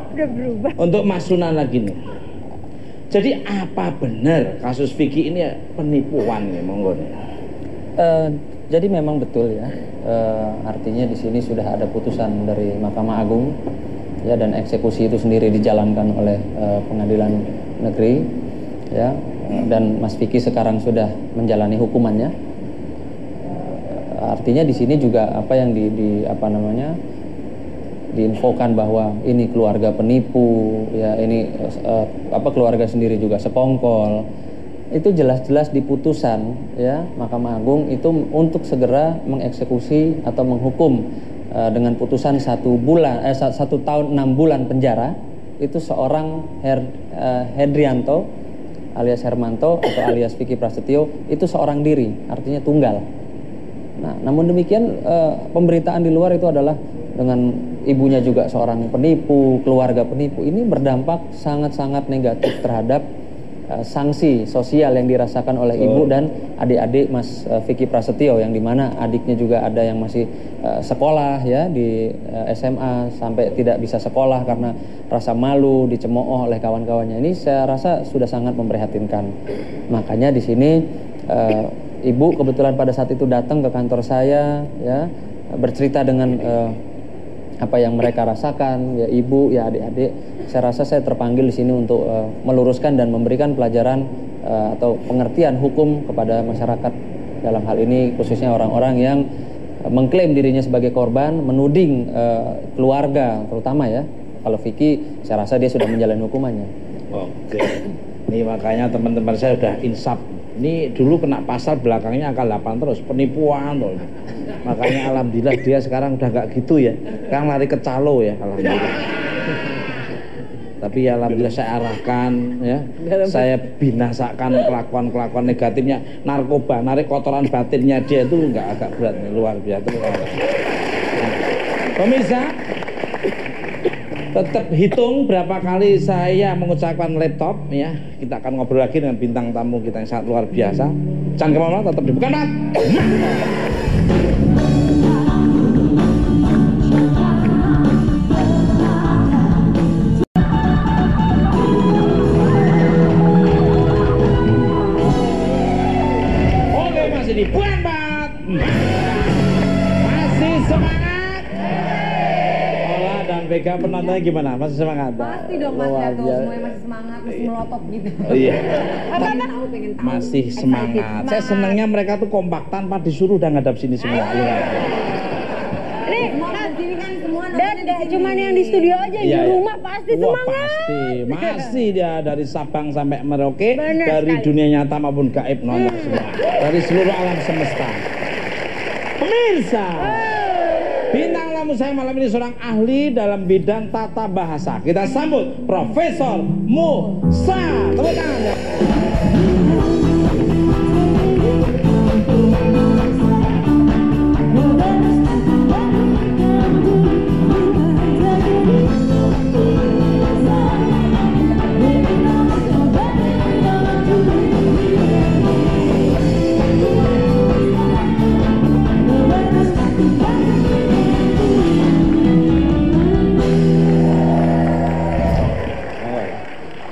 [SPEAKER 3] Udah berubah.
[SPEAKER 1] Untuk Mas Sunan lagi nih. Jadi apa benar kasus Vicky ini penipuan nih, monggo nih?
[SPEAKER 9] Jadi memang betul ya. Artinya di sini sudah ada putusan dari Mahkamah Agung, ya, dan eksekusi itu sendiri dijalankan oleh Pengadilan Negeri, ya. Dan Mas Vicky sekarang sudah menjalani hukumannya. Artinya di sini juga apa yang diinfokan bahwa ini keluarga penipu, ya, ini keluarga sendiri juga sekongkol. Itu jelas-jelas di putusan, ya, Mahkamah Agung itu untuk segera mengeksekusi atau menghukum dengan putusan 1 tahun 6 bulan penjara itu seorang Hedrianto alias Hermanto atau alias Vicky Prasetyo itu seorang diri, artinya tunggal. Nah, namun demikian pemberitaan di luar itu adalah dengan ibunya juga seorang penipu, keluarga penipu, ini berdampak sangat-sangat negatif terhadap sanksi sosial yang dirasakan oleh ibu dan adik-adik Mas Vicky Prasetyo, yang dimana adiknya juga ada yang masih sekolah, ya, di SMA sampai tidak bisa sekolah karena rasa malu dicemooh oleh kawan-kawannya. Ini saya rasa sudah sangat memprihatinkan. Makanya di sini ibu kebetulan pada saat itu datang ke kantor saya, ya, bercerita dengan apa yang mereka rasakan, ya ibu, ya adik-adik. Saya rasa saya terpanggil di sini untuk meluruskan dan memberikan pelajaran atau pengertian hukum kepada masyarakat dalam hal ini, khususnya orang-orang yang mengklaim dirinya sebagai korban, menuding keluarga terutama ya. Kalau Vicky, saya rasa dia sudah menjalani hukumannya.
[SPEAKER 1] Oke. Ini makanya teman-teman saya sudah insaf. Ini dulu kena pasal belakangnya angka 8 terus, penipuan loh. Makanya alhamdulillah dia sekarang udah nggak gitu ya. Sekarang lari ke calo ya, alhamdulillah. Tapi ya alhamdulillah saya arahkan ya. Saya binasakan kelakuan-kelakuan negatifnya. Narkoba, narik kotoran batinnya dia itu nggak agak berat, luar biasa. Pemirsa, tetap hitung berapa kali saya mengucapkan laptop ya. Kita akan ngobrol lagi dengan bintang tamu kita yang sangat luar biasa. Jangan kemana-mana, tetap dibuka Mat. Oke, masih dibuat Mat. Masih semangat. Vega penontonnya gimana? Masih semangat?
[SPEAKER 7] Pasti dong Mas, lihat tuh semuanya masih semangat, masih melotot gitu.
[SPEAKER 1] Oh iya.
[SPEAKER 7] Pengen tahu.
[SPEAKER 1] Masih semangat. Saya senangnya mereka tuh kompak tanpa disuruh udah ngadap sini semua.
[SPEAKER 7] Ini kan semua dan gak cuma yang di studio aja, di rumah pasti semangat.
[SPEAKER 1] Pasti, masih dia dari Sabang sampai Merauke, dari dunia nyata maupun gaib nonton semua. Dari seluruh alam semesta. Pemirsa, bintang tamu saya malam ini seorang ahli dalam bidang tata bahasa. Kita sambut Profesor Musa. Tepuk tangan.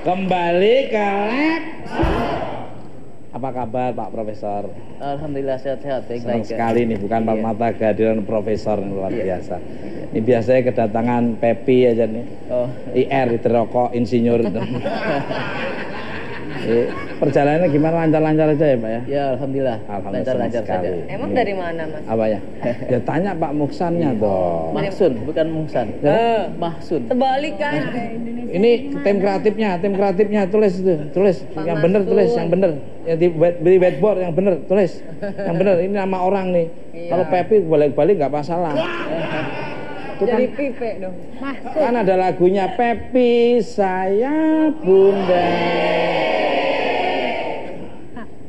[SPEAKER 1] Kembali ke lab. Apa kabar Pak Profesor?
[SPEAKER 10] Alhamdulillah sehat-sehat, baik-baik.
[SPEAKER 1] Senang sekali nih, bukan Pak Mata kehadiran Profesor yang luar biasa. Ini biasanya kedatangan Pepi aja nih.
[SPEAKER 10] Oh.
[SPEAKER 1] IR itu rokok insinyur itu. Perjalanannya gimana, lancar-lancar aja ya Pak ya?
[SPEAKER 10] Ya alhamdulillah. Lancar-lancar saja.
[SPEAKER 3] Emang dari mana Mas?
[SPEAKER 1] Apa ya? Ya tanya Pak Muksannya dong.
[SPEAKER 10] Mahsun, bukan Muksan. Mahsun.
[SPEAKER 3] Terbalik kan?
[SPEAKER 1] Ini tim kreatifnya tulis itu, tulis yang bener, tulis yang bener. Ya beli whiteboard yang bener, tulis yang bener. Ini nama orang nih. Kalau Pepi balik-balik nggak masalah.
[SPEAKER 3] Jadi Pipe dong.
[SPEAKER 1] Mahsun. Kan ada lagunya Pepi saya Bunda.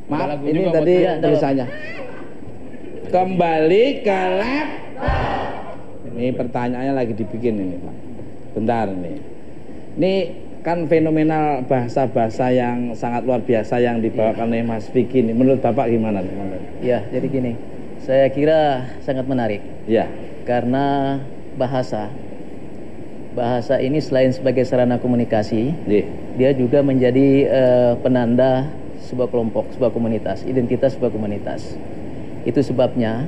[SPEAKER 1] Maaf, ini tadi tulisannya. Kembali ke lab. Ini pertanyaannya lagi dibikin ini Pak. Bentar nih. Ini kan fenomenal bahasa-bahasa yang sangat luar biasa yang dibawakan oleh Mas Vicky ini. Menurut Bapak gimana?
[SPEAKER 10] Ya, jadi gini. Saya kira sangat menarik.
[SPEAKER 1] Ya.
[SPEAKER 10] Karena bahasa ini selain sebagai sarana komunikasi, dia juga menjadi penanda sebuah kelompok, sebuah komunitas, identitas sebuah komunitas. Itu sebabnya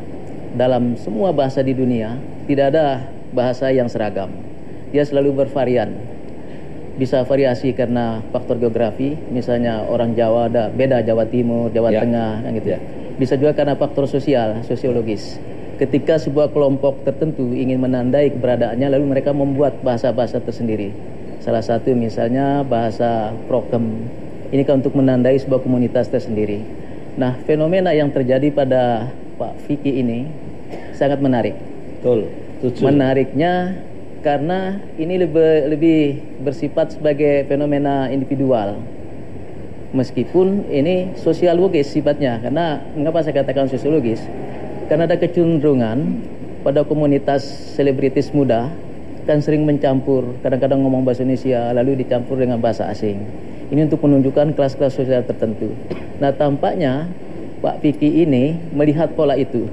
[SPEAKER 10] dalam semua bahasa di dunia tidak ada bahasa yang seragam. Dia selalu bervarian. Bisa variasi karena faktor geografi, misalnya orang Jawa ada beda Jawa Timur, Jawa Tengah, kan gitu. Bisa juga karena faktor sosial, sosiologis. Ketika sebuah kelompok tertentu ingin menandai keberadaannya, lalu mereka membuat bahasa-bahasa tersendiri. Salah satu misalnya bahasa Prokem. Ini kan untuk menandai sebuah komunitas tersendiri. Nah, fenomena yang terjadi pada Pak Vicky ini sangat menarik.
[SPEAKER 1] Betul.
[SPEAKER 10] Menariknya karena ini lebih bersifat sebagai fenomena individual. Meskipun ini sosiologis sifatnya. Karena mengapa saya katakan sosiologis? Karena ada kecenderungan pada komunitas selebritis muda kan sering mencampur, kadang-kadang ngomong bahasa Indonesia lalu dicampur dengan bahasa asing. Ini untuk menunjukkan kelas-kelas sosial tertentu. Nah, tampaknya Pak Vicky ini melihat pola itu.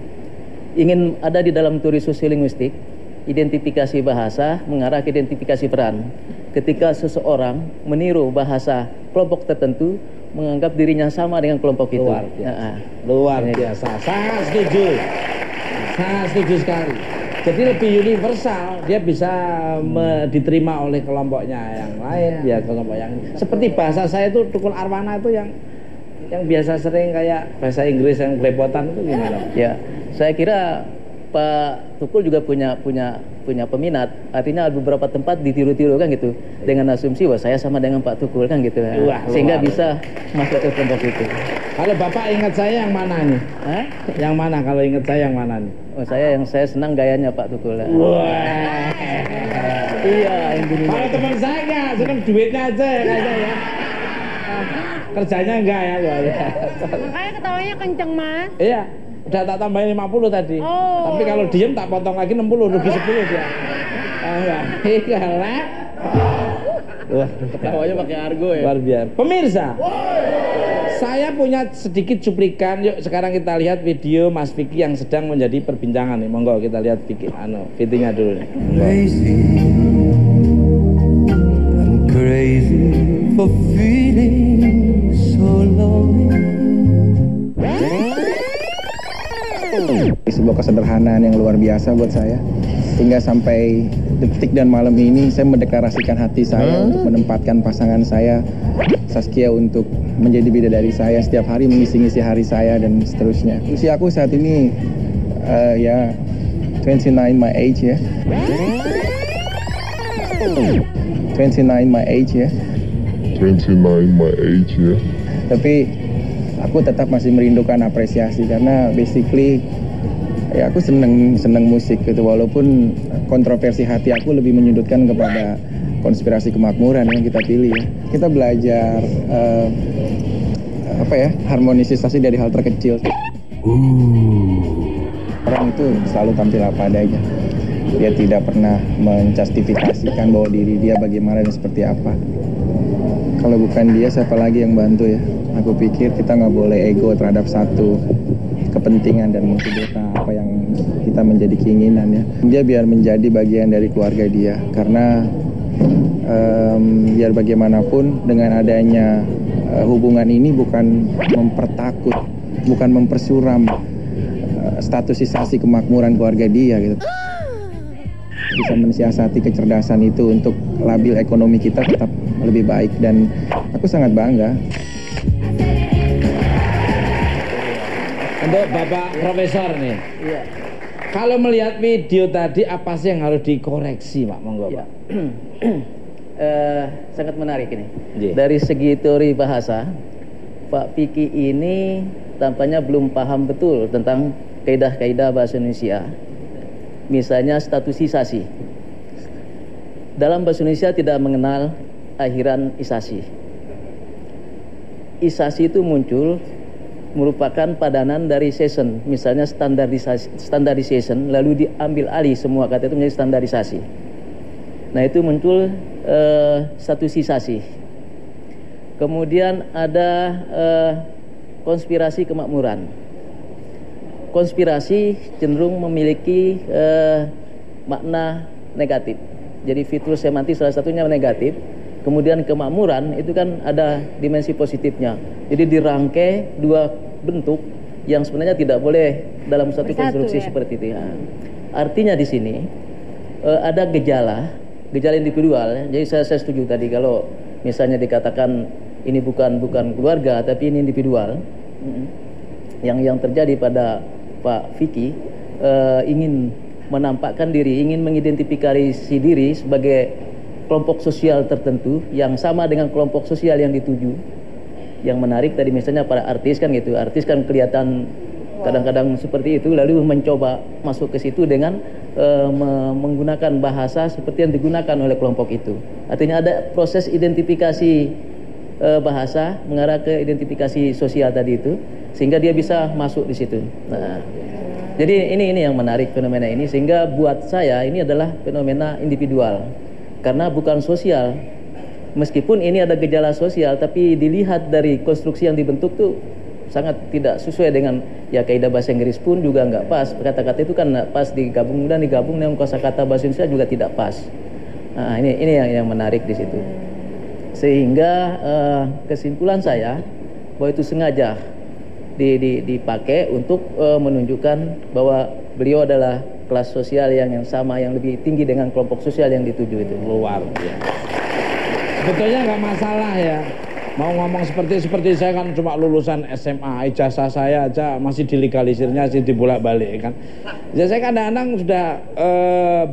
[SPEAKER 10] Ingin ada di dalam teori sosiolinguistik, identifikasi bahasa mengarah ke identifikasi peran. Ketika seseorang meniru bahasa kelompok tertentu, menganggap dirinya sama dengan kelompok itu.
[SPEAKER 1] Luar biasa. Luar biasa. Saya setuju sekali. Jadi lebih universal, dia bisa diterima oleh kelompoknya yang lain, ya kelompok yang seperti bahasa saya itu Tukul Arwana itu yang biasa sering kayak bahasa Inggris yang belepotan itu gimana?
[SPEAKER 10] Ya, saya kira Pak Tukul juga punya peminat, artinya beberapa tempat ditiru-tiru kan gitu, dengan asumsi bahwa saya sama dengan Pak Tukul kan gitu, sehingga bisa masuk ke kelompok itu.
[SPEAKER 1] Kalau Bapak ingat saya yang mana nih?
[SPEAKER 10] Hah?
[SPEAKER 1] Yang mana kalau ingat saya yang mana nih?
[SPEAKER 10] Oh, saya senang gayanya Pak Tukul.
[SPEAKER 1] Wah.
[SPEAKER 10] Iya, yang gini.
[SPEAKER 1] Kalau teman saya nggak, senang duitnya aja ya kayaknya ya. Kerjanya enggak ya.
[SPEAKER 3] Makanya ketawanya kenceng, Mas.
[SPEAKER 1] Iya. Udah tak tambahin 50 tadi.
[SPEAKER 3] Oh.
[SPEAKER 1] Tapi kalau diem tak potong lagi 60, rugi 10 dia. Iya lah. Wah,
[SPEAKER 10] ketawanya pakai argo ya.
[SPEAKER 1] Luar biasa. Pemirsa, saya punya sedikit cuplikan. Yuk sekarang kita lihat video Mas Vicky yang sedang menjadi perbincangan nih. Monggo kita lihat videonya dulu nih.
[SPEAKER 11] I'm crazy for feeling so lonely.
[SPEAKER 12] Sebuah kesederhanaan yang luar biasa buat saya. Hingga sampai detik dan malam ini saya mendeklarasikan hati saya untuk menempatkan pasangan saya Saskia untuk menjadi bidadari saya, setiap hari mengisi-ngisi hari saya dan seterusnya. Usia aku saat ini ya 29 my age ya. 29 my age ya.
[SPEAKER 13] 29 my age ya.
[SPEAKER 12] Tapi aku tetap masih merindukan apresiasi karena basically ya aku seneng musik gitu, walaupun kontroversi hati aku lebih menyudutkan kepada konspirasi kemakmuran yang kita pilih ya. Kita belajar harmonisasi dari hal terkecil. Orang itu selalu tampil apa adanya. Dia tidak pernah menjustifikasikan bahwa diri dia bagaimana dan seperti apa. Kalau bukan dia, siapa lagi yang bantu ya? Aku pikir kita nggak boleh ego terhadap satu kepentingan dan mengkudeta apa yang kita menjadi keinginan ya. Dia biar menjadi bagian dari keluarga dia, karena biar bagaimanapun dengan adanya hubungan ini bukan mempertakut, bukan mempersuram statusisasi kemakmuran keluarga dia gitu. Bisa mensiasati kecerdasan itu untuk labil ekonomi kita tetap lebih baik, dan aku sangat bangga.
[SPEAKER 1] Untuk Bapak Profesor nih, iya. Kalau melihat video tadi apa sih yang harus dikoreksi, Pak? Monggo, Pak.
[SPEAKER 10] Sangat menarik ini. Dari segi teori bahasa, Pak Vicky ini tampaknya belum paham betul tentang kaidah-kaidah bahasa Indonesia. Misalnya statusisasi. Dalam bahasa Indonesia tidak mengenal akhiran isasi. Isasi itu muncul merupakan padanan dari session, misalnya standardization, lalu diambil alih semua kata itu menjadi standarisasi. Nah itu muncul statusisasi. Kemudian ada konspirasi kemakmuran. Konspirasi cenderung memiliki makna negatif. Jadi fitur semantik salah satunya negatif. Kemudian kemakmuran itu kan ada dimensi positifnya. Jadi dirangkai dua bentuk yang sebenarnya tidak boleh dalam satu konstruksi seperti itu. Ya. Artinya di sini ada gejala individual. Jadi saya setuju tadi kalau misalnya dikatakan ini bukan keluarga tapi ini individual. Yang terjadi pada Pak Vicky ingin menampakkan diri, ingin mengidentifikasi diri sebagai kelompok sosial tertentu yang sama dengan kelompok sosial yang dituju. Yang menarik tadi misalnya para artis kan gitu, artis kan kelihatan kadang-kadang seperti itu, lalu mencoba masuk ke situ dengan menggunakan bahasa seperti yang digunakan oleh kelompok itu. Artinya ada proses identifikasi bahasa mengarah ke identifikasi sosial tadi itu, sehingga dia bisa masuk di situ. Nah, jadi ini yang menarik fenomena ini, sehingga buat saya ini adalah fenomena individual karena bukan sosial. Meskipun ini ada gejala sosial, tapi dilihat dari konstruksi yang dibentuk tuh sangat tidak sesuai dengan ya kaidah bahasa Inggris pun juga nggak pas. Kata-kata itu kan nggak pas digabung dengan kosakata bahasa Indonesia juga tidak pas. Nah, ini yang menarik di situ. Sehingga kesimpulan saya bahwa itu sengaja dipakai untuk menunjukkan bahwa beliau adalah kelas sosial yang sama, yang lebih tinggi dengan kelompok sosial yang dituju itu.
[SPEAKER 1] Luar biasa. Sebetulnya nggak masalah ya. Mau ngomong seperti saya kan cuma lulusan SMA, ijazah saya aja masih dilegalisirnya, masih dibolak-balik kan. Ya saya kadang-kadang sudah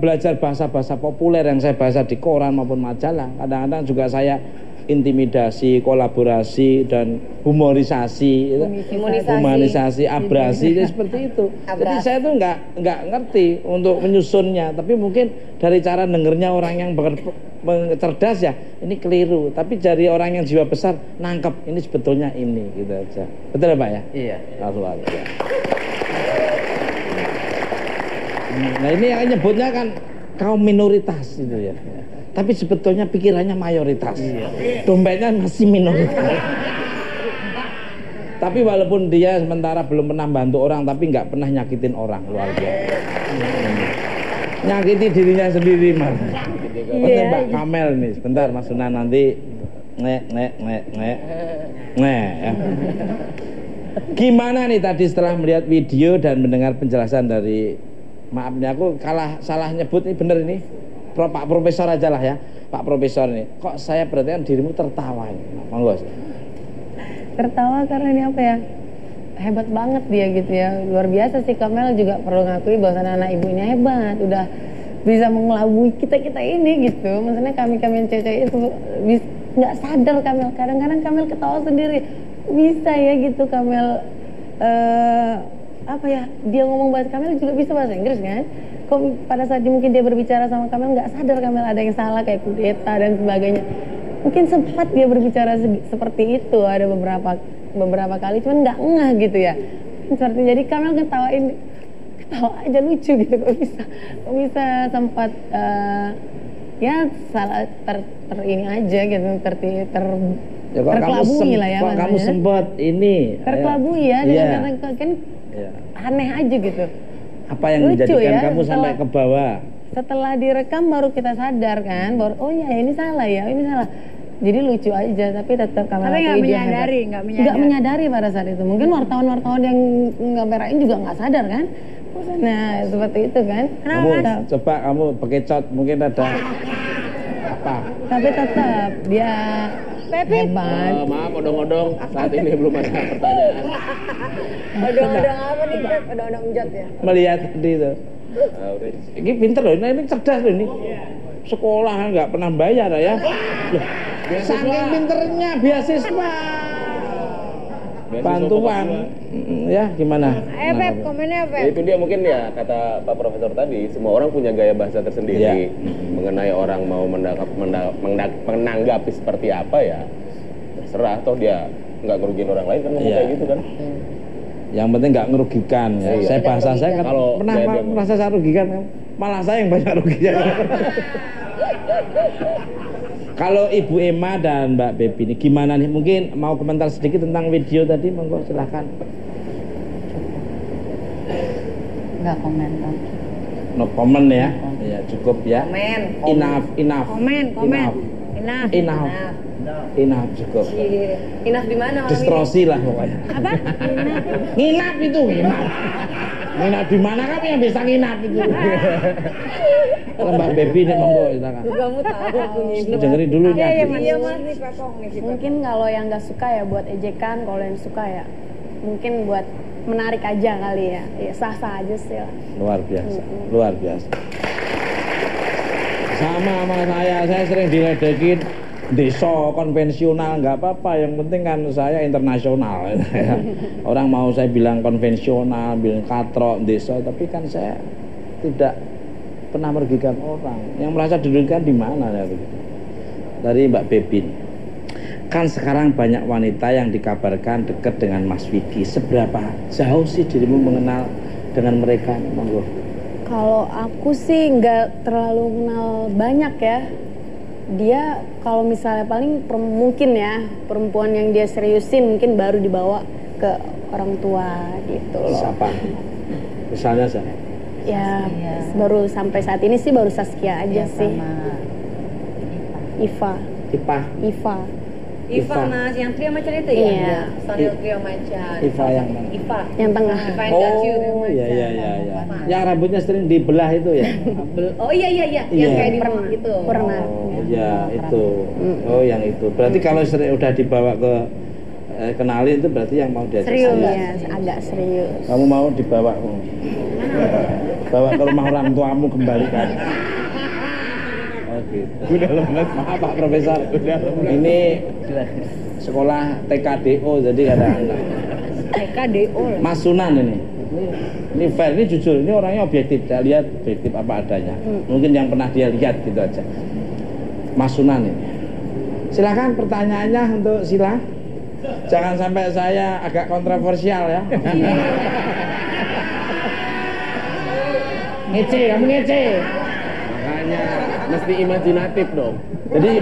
[SPEAKER 1] belajar bahasa-bahasa populer yang saya baca di koran maupun majalah. Kadang-kadang juga saya intimidasi, kolaborasi dan humorisasi, humanisasi, abrasi, ya seperti itu. Jadi saya tuh nggak ngerti untuk menyusunnya, tapi mungkin dari cara dengernya orang yang cerdas ya ini keliru, tapi dari orang yang jiwa besar nangkep ini sebetulnya ini gitu aja. Betul ya Pak ya?
[SPEAKER 10] Iya.
[SPEAKER 1] Luar biasa. Nah ini yang nyebutnya kan kaum minoritas itu ya. Tapi sebetulnya pikirannya mayoritas. Dompetnya masih minoritas. Tapi walaupun dia sementara belum pernah bantu orang, tapi nggak pernah nyakitin orang, luar biasa. Nyakiti dirinya sendiri malah. Penting Pak Kamel nih, sebentar Mas Sunan nanti ya. Gimana nih tadi setelah melihat video dan mendengar penjelasan dari, maaf nih aku salah nyebut nih, bener ini Pak Profesor aja lah ya, Pak Profesor nih. Kok saya perhatikan dirimu tertawa ini, monggo.
[SPEAKER 6] Tertawa karena ini apa ya? Hebat banget dia gitu ya, luar biasa sih. Kamel juga perlu ngakui bahwa anak ibunya hebat, udah bisa mengelabui kita ini gitu. Maksudnya kami yang cewek itu nggak sadar Kamel, kadang-kadang Kamel ketawa sendiri, bisa ya gitu Kamel. Apa ya, dia ngomong bahasa Kamel juga bisa bahasa Inggris kan. Kok pada saat mungkin dia berbicara sama Kamel nggak sadar Kamel ada yang salah kayak kudeta dan sebagainya. Mungkin sempat dia berbicara seperti itu, ada beberapa kali, cuman nggak ngeh gitu ya. Seperti jadi Kamel ketawa aja lucu gitu, kok bisa sempat ya salah ini aja gitu,
[SPEAKER 1] ya,
[SPEAKER 6] terkelabui lah ya.
[SPEAKER 1] Kok kamu sempat ini
[SPEAKER 6] terkelabui ya, karena kan aneh aja gitu.
[SPEAKER 1] Apa yang lucu menjadikan ya, kamu sampai ke bawah?
[SPEAKER 6] Setelah direkam baru kita sadar kan, baru oh ya ini salah ya, ini salah. Jadi lucu aja, tapi tetap Kamel
[SPEAKER 3] nggak
[SPEAKER 6] menyadari pada saat itu. Mungkin wartawan yang ngamerain juga nggak sadar kan. Nah seperti itu kan.
[SPEAKER 1] Coba kamu bekecot mungkin ada apa?
[SPEAKER 6] Tapi tetap dia hebat.
[SPEAKER 5] Maaf, odong-odong saat ini belum ada pertanyaan.
[SPEAKER 6] Odong-odong apa nih? Odong-odong jat ya?
[SPEAKER 1] Melihat tadi itu. Ini pinter loh, ini cerdas loh ini. Sekolah nggak pernah bayar ya. Saking pinternya beasiswa. Bantuan. Ya gimana?
[SPEAKER 3] Pep, komennya Pep.
[SPEAKER 5] Ya, itu dia mungkin ya kata Pak Profesor tadi, semua orang punya gaya bahasa tersendiri mengenai orang mau menanggapi seperti apa ya. Terserah, toh dia nggak ngerugiin orang lain kan ngomong kayak gitu kan.
[SPEAKER 1] Yang penting nggak ngerugikan ya. Saya bahasa saya kan pernah merasa saya rugikan, malah saya yang banyak ruginya. Kalau Ibu Emma dan Mbak Bebi ini gimana nih? Mungkin mau komentar sedikit tentang video tadi, monggo silahkan.
[SPEAKER 8] Nggak komentar.
[SPEAKER 1] No comment ya? Ya cukup ya. Enough. Enough cukup.
[SPEAKER 6] Enough di mana?
[SPEAKER 1] Distrosi lah pokoknya.
[SPEAKER 3] Apa?
[SPEAKER 1] Nginap itu, nginap. Nginap di mana kamu yang bisa nginap itu? Mbak Bebi nih monggo silakan.
[SPEAKER 6] Kamu tahu aku nginep.
[SPEAKER 1] Dengerin dulu nih.
[SPEAKER 6] Iya Mas nih Pepong nih. Mungkin kalau yang nggak suka ya buat ejekan, kalau yang suka ya mungkin buat menarik aja kali ya. Ya sah-sah aja sih lah.
[SPEAKER 1] Luar biasa. Luar biasa. Sama saya sering diledekin desa konvensional, nggak apa-apa, yang penting kan saya internasional. Orang mau saya bilang konvensional, bilang katrok, desa, tapi kan saya tidak pernah merugikan orang. Yang merasa dirugikan di mana ya? Dari Mbak Bebin. Kan sekarang banyak wanita yang dikabarkan dekat dengan Mas Vicky. Seberapa jauh sih dirimu mengenal dengan mereka? Monggo.
[SPEAKER 4] Kalau aku sih nggak terlalu kenal banyak ya. Dia kalau misalnya paling mungkin ya perempuan yang dia seriusin mungkin baru dibawa ke orang tua gitu loh.
[SPEAKER 1] Siapa? Misalnya siapa?
[SPEAKER 4] Ya baru sampai saat ini sih baru Saskia aja sih.
[SPEAKER 8] Sama
[SPEAKER 4] Iva.
[SPEAKER 7] Iva Mas, yang trio macan itu ya?
[SPEAKER 4] Iya.
[SPEAKER 7] Sonil trio macan.
[SPEAKER 1] Iva yang mana?
[SPEAKER 7] Iva.
[SPEAKER 4] Yang tengah.
[SPEAKER 7] Iva yang Kacu.
[SPEAKER 1] Oh iya. Yang rambutnya sering dibelah itu ya?
[SPEAKER 7] Oh iya. Yang
[SPEAKER 1] Iya.
[SPEAKER 7] kayak di rumah gitu.
[SPEAKER 4] Pernah.
[SPEAKER 1] Oh iya itu. Oh yang itu. Berarti kalau udah dibawa ke kenalin itu berarti yang mau diajak
[SPEAKER 4] Serius,
[SPEAKER 1] saya.
[SPEAKER 4] agak serius.
[SPEAKER 1] Kamu mau dibawa bawa ke rumah orang tuamu kembalikan. Oke. Udah lemes. Maaf Pak Profesor. Udah lemes. Ini sekolah TKDO jadi kadang-kadang.
[SPEAKER 7] TKDO.
[SPEAKER 1] Mas Sunan ini. Ini fair, ini jujur, ini orangnya objektif. Saya lihat objektif apa adanya. Mungkin yang pernah dia lihat gitu aja. Mas Sunan ini. Silakan pertanyaannya untuk Sila. Jangan sampai saya agak kontroversial ya. Ngece, kamu ngece.
[SPEAKER 5] Makanya mesti imajinatif dong.
[SPEAKER 1] Jadi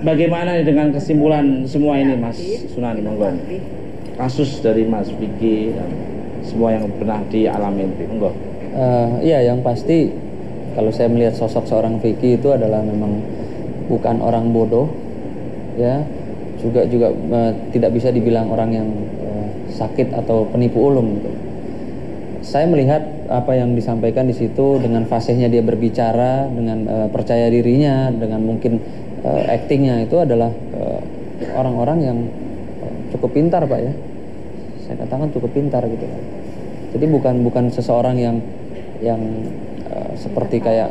[SPEAKER 1] bagaimana nih dengan kesimpulan semua ini Mas Sunan monggo. Kasus dari Mas Vicky dan semua yang pernah dialami monggo.
[SPEAKER 9] Iya, yang pasti kalau saya melihat sosok seorang Vicky itu adalah memang bukan orang bodoh, ya, juga tidak bisa dibilang orang yang sakit atau penipu ulung gitu. Saya melihat apa yang disampaikan di situ dengan fasihnya dia berbicara, dengan percaya dirinya, dengan mungkin aktingnya itu adalah orang-orang yang cukup pintar Pak ya. Saya katakan cukup pintar gitu. Jadi bukan seseorang yang seperti kayak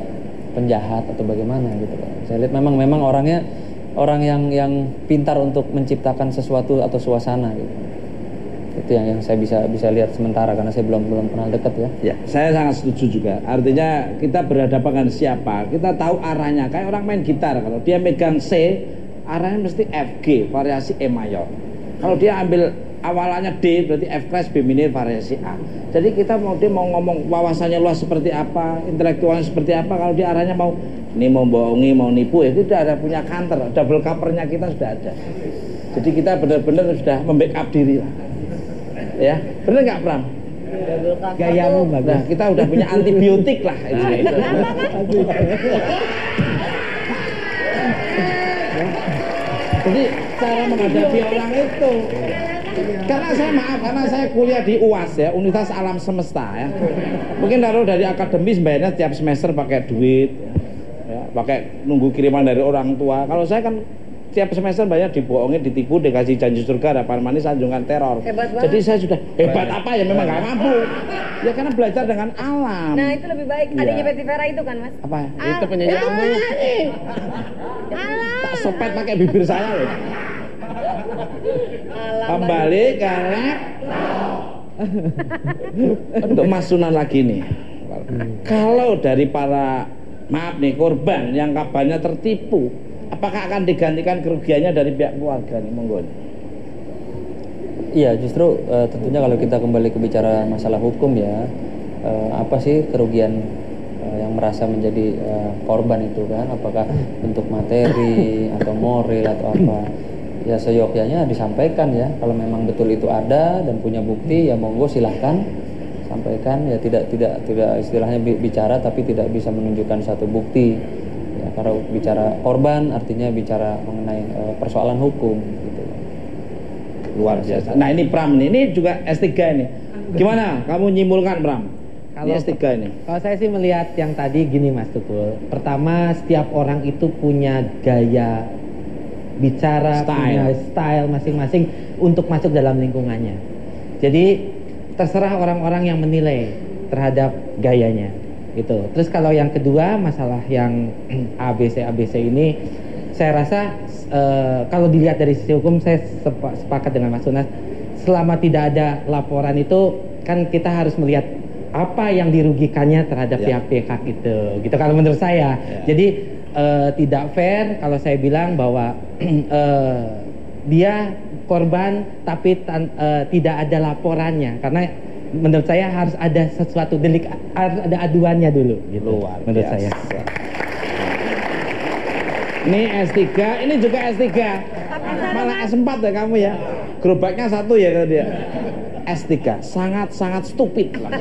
[SPEAKER 9] penjahat atau bagaimana gitu. Saya lihat memang orangnya orang yang pintar untuk menciptakan sesuatu atau suasana gitu. Itu yang saya bisa lihat sementara karena saya belum pernah dekat ya.
[SPEAKER 1] Ya, saya sangat setuju juga. Artinya kita berhadapan dengan siapa, kita tahu arahnya. Kayak orang main gitar, kalau dia megang C, arahnya mesti F G, variasi E mayor. Kalau dia ambil awalannya D, berarti F crash B minor variasi A. Jadi dia mau ngomong wawasannya luas seperti apa, intelektualnya seperti apa. Kalau dia arahnya mau bohongi, mau nipu, itu sudah ada punya counter, double covernya kita sudah ada. Jadi kita benar-benar sudah membackup diri lah. Ya, benar nggak Pram?
[SPEAKER 2] Gayamu bagus.
[SPEAKER 1] Nah, kita udah punya antibiotik lah. Jadi cara menghadapi orang itu. Karena saya kuliah di UAS ya, Universitas Alam Semesta ya. Mungkin dari akademis bayarnya tiap semester pakai duit, ya, pakai nunggu kiriman dari orang tua. Kalau saya kan tiap semester banyak dibohongin, ditipu, dikasih janji surga, harapan manis, sanjungan teror. Jadi saya sudah hebat apa ya, memang nggak mampu. Ya karena belajar dengan alam.
[SPEAKER 7] Nah itu lebih baik.
[SPEAKER 1] Ya.
[SPEAKER 7] Adanya Betty Vera itu kan Mas?
[SPEAKER 1] Apa?
[SPEAKER 5] Itu penyanyi kamu.
[SPEAKER 1] Tak sepet pakai bibir saya loh. Kembali karena untuk Mas Sunan lagi nih. Kalau dari para korban yang kabarnya tertipu, apakah akan digantikan kerugiannya dari pihak keluarga nih, monggo?
[SPEAKER 9] Iya, justru tentunya kalau kita kembali ke bicara masalah hukum ya, apa sih kerugian yang merasa menjadi korban itu kan? Apakah bentuk materi atau moral atau apa? Ya seyogyanya disampaikan ya. Kalau memang betul itu ada dan punya bukti ya monggo silahkan sampaikan ya. Tidak istilahnya bicara tapi tidak bisa menunjukkan satu bukti. Ya, kalau bicara korban artinya bicara mengenai persoalan hukum gitu.
[SPEAKER 1] Luar biasa. Nah ini Pram ini juga S3 ini. Gimana kamu nyimpulkan Pram? Kalau S3 ini.
[SPEAKER 2] Kalau saya sih melihat yang tadi gini Mas Tukul. Pertama setiap orang itu punya gaya bicara, punya style masing-masing untuk masuk dalam lingkungannya. Jadi terserah orang-orang yang menilai terhadap gayanya gitu. Terus kalau yang kedua masalah yang ABC ini saya rasa kalau dilihat dari sisi hukum saya sepakat dengan Mas Sunan. Selama tidak ada laporan itu kan kita harus melihat apa yang dirugikannya terhadap pihak-pihak itu gitu kalau menurut saya. Jadi tidak fair kalau saya bilang bahwa dia korban tapi tidak ada laporannya karena menurut saya harus ada sesuatu delik, harus ada aduannya dulu gitu.
[SPEAKER 1] Luar
[SPEAKER 2] menurut
[SPEAKER 1] biasa.
[SPEAKER 2] saya.
[SPEAKER 1] Ini S3, ini juga S3. Malah S4 ya kamu ya. Gerobaknya satu ya kalau dia. S3, sangat stupid lah.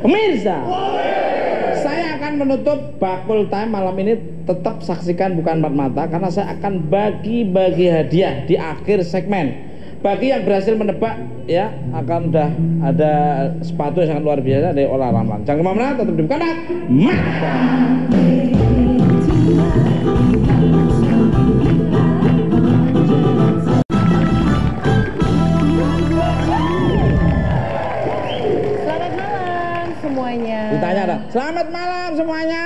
[SPEAKER 1] Pemirsa, saya akan menutup Bakul Time malam ini tetap saksikan Bukan Empat Mata karena saya akan bagi-bagi hadiah di akhir segmen. Bagi yang berhasil menebak ya akan udah ada sepatu yang sangat luar biasa dari Ola Ramlan. Jangan kemana-mana, tetap di Bukan Empat Mata.
[SPEAKER 2] Selamat malam semuanya.
[SPEAKER 1] Ditanya dah. Selamat malam semuanya.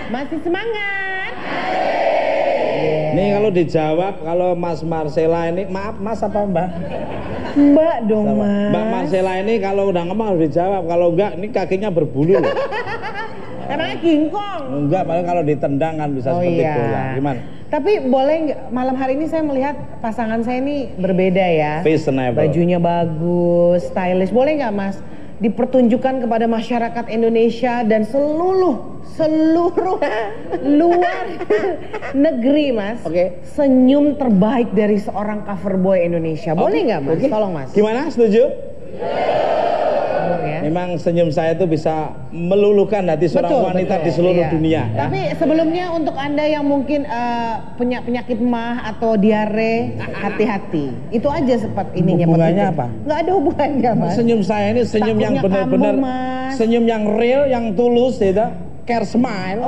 [SPEAKER 2] Masih semangat?
[SPEAKER 1] Nih kalau dijawab, kalau Mas Marcella ini, maaf Mas apa Mbak?
[SPEAKER 2] Mbak dong Mas.
[SPEAKER 1] Mbak Marcella ini kalau udah ngomong harus dijawab, kalau enggak ini kakinya berbulu loh.
[SPEAKER 2] Emangnya kingkong?
[SPEAKER 1] Enggak, paling kalau ditendang kan bisa seperti bola. Gimana?
[SPEAKER 2] Tapi boleh nggak, malam hari ini saya melihat pasangan saya ini berbeda ya.
[SPEAKER 1] Fashionable.
[SPEAKER 2] Bajunya bagus, stylish. Boleh nggak Mas dipertunjukkan kepada masyarakat Indonesia dan seluruh luar negeri Mas, senyum terbaik dari seorang cover boy Indonesia. Boleh nggak Mas? Tolong Mas.
[SPEAKER 1] Gimana? Setuju?
[SPEAKER 2] Ya.
[SPEAKER 1] Memang senyum saya itu bisa meluluhkan hati seorang wanita di seluruh dunia. Ya.
[SPEAKER 2] Tapi sebelumnya untuk Anda yang mungkin punya penyakit mah atau diare, hati-hati. Itu aja seperti ininya.
[SPEAKER 1] Hubungannya apa?
[SPEAKER 2] Nggak ada hubungannya Mas.
[SPEAKER 1] Senyum saya ini senyum yang benar-benar, senyum yang real, yang tulus, ya. Care smile,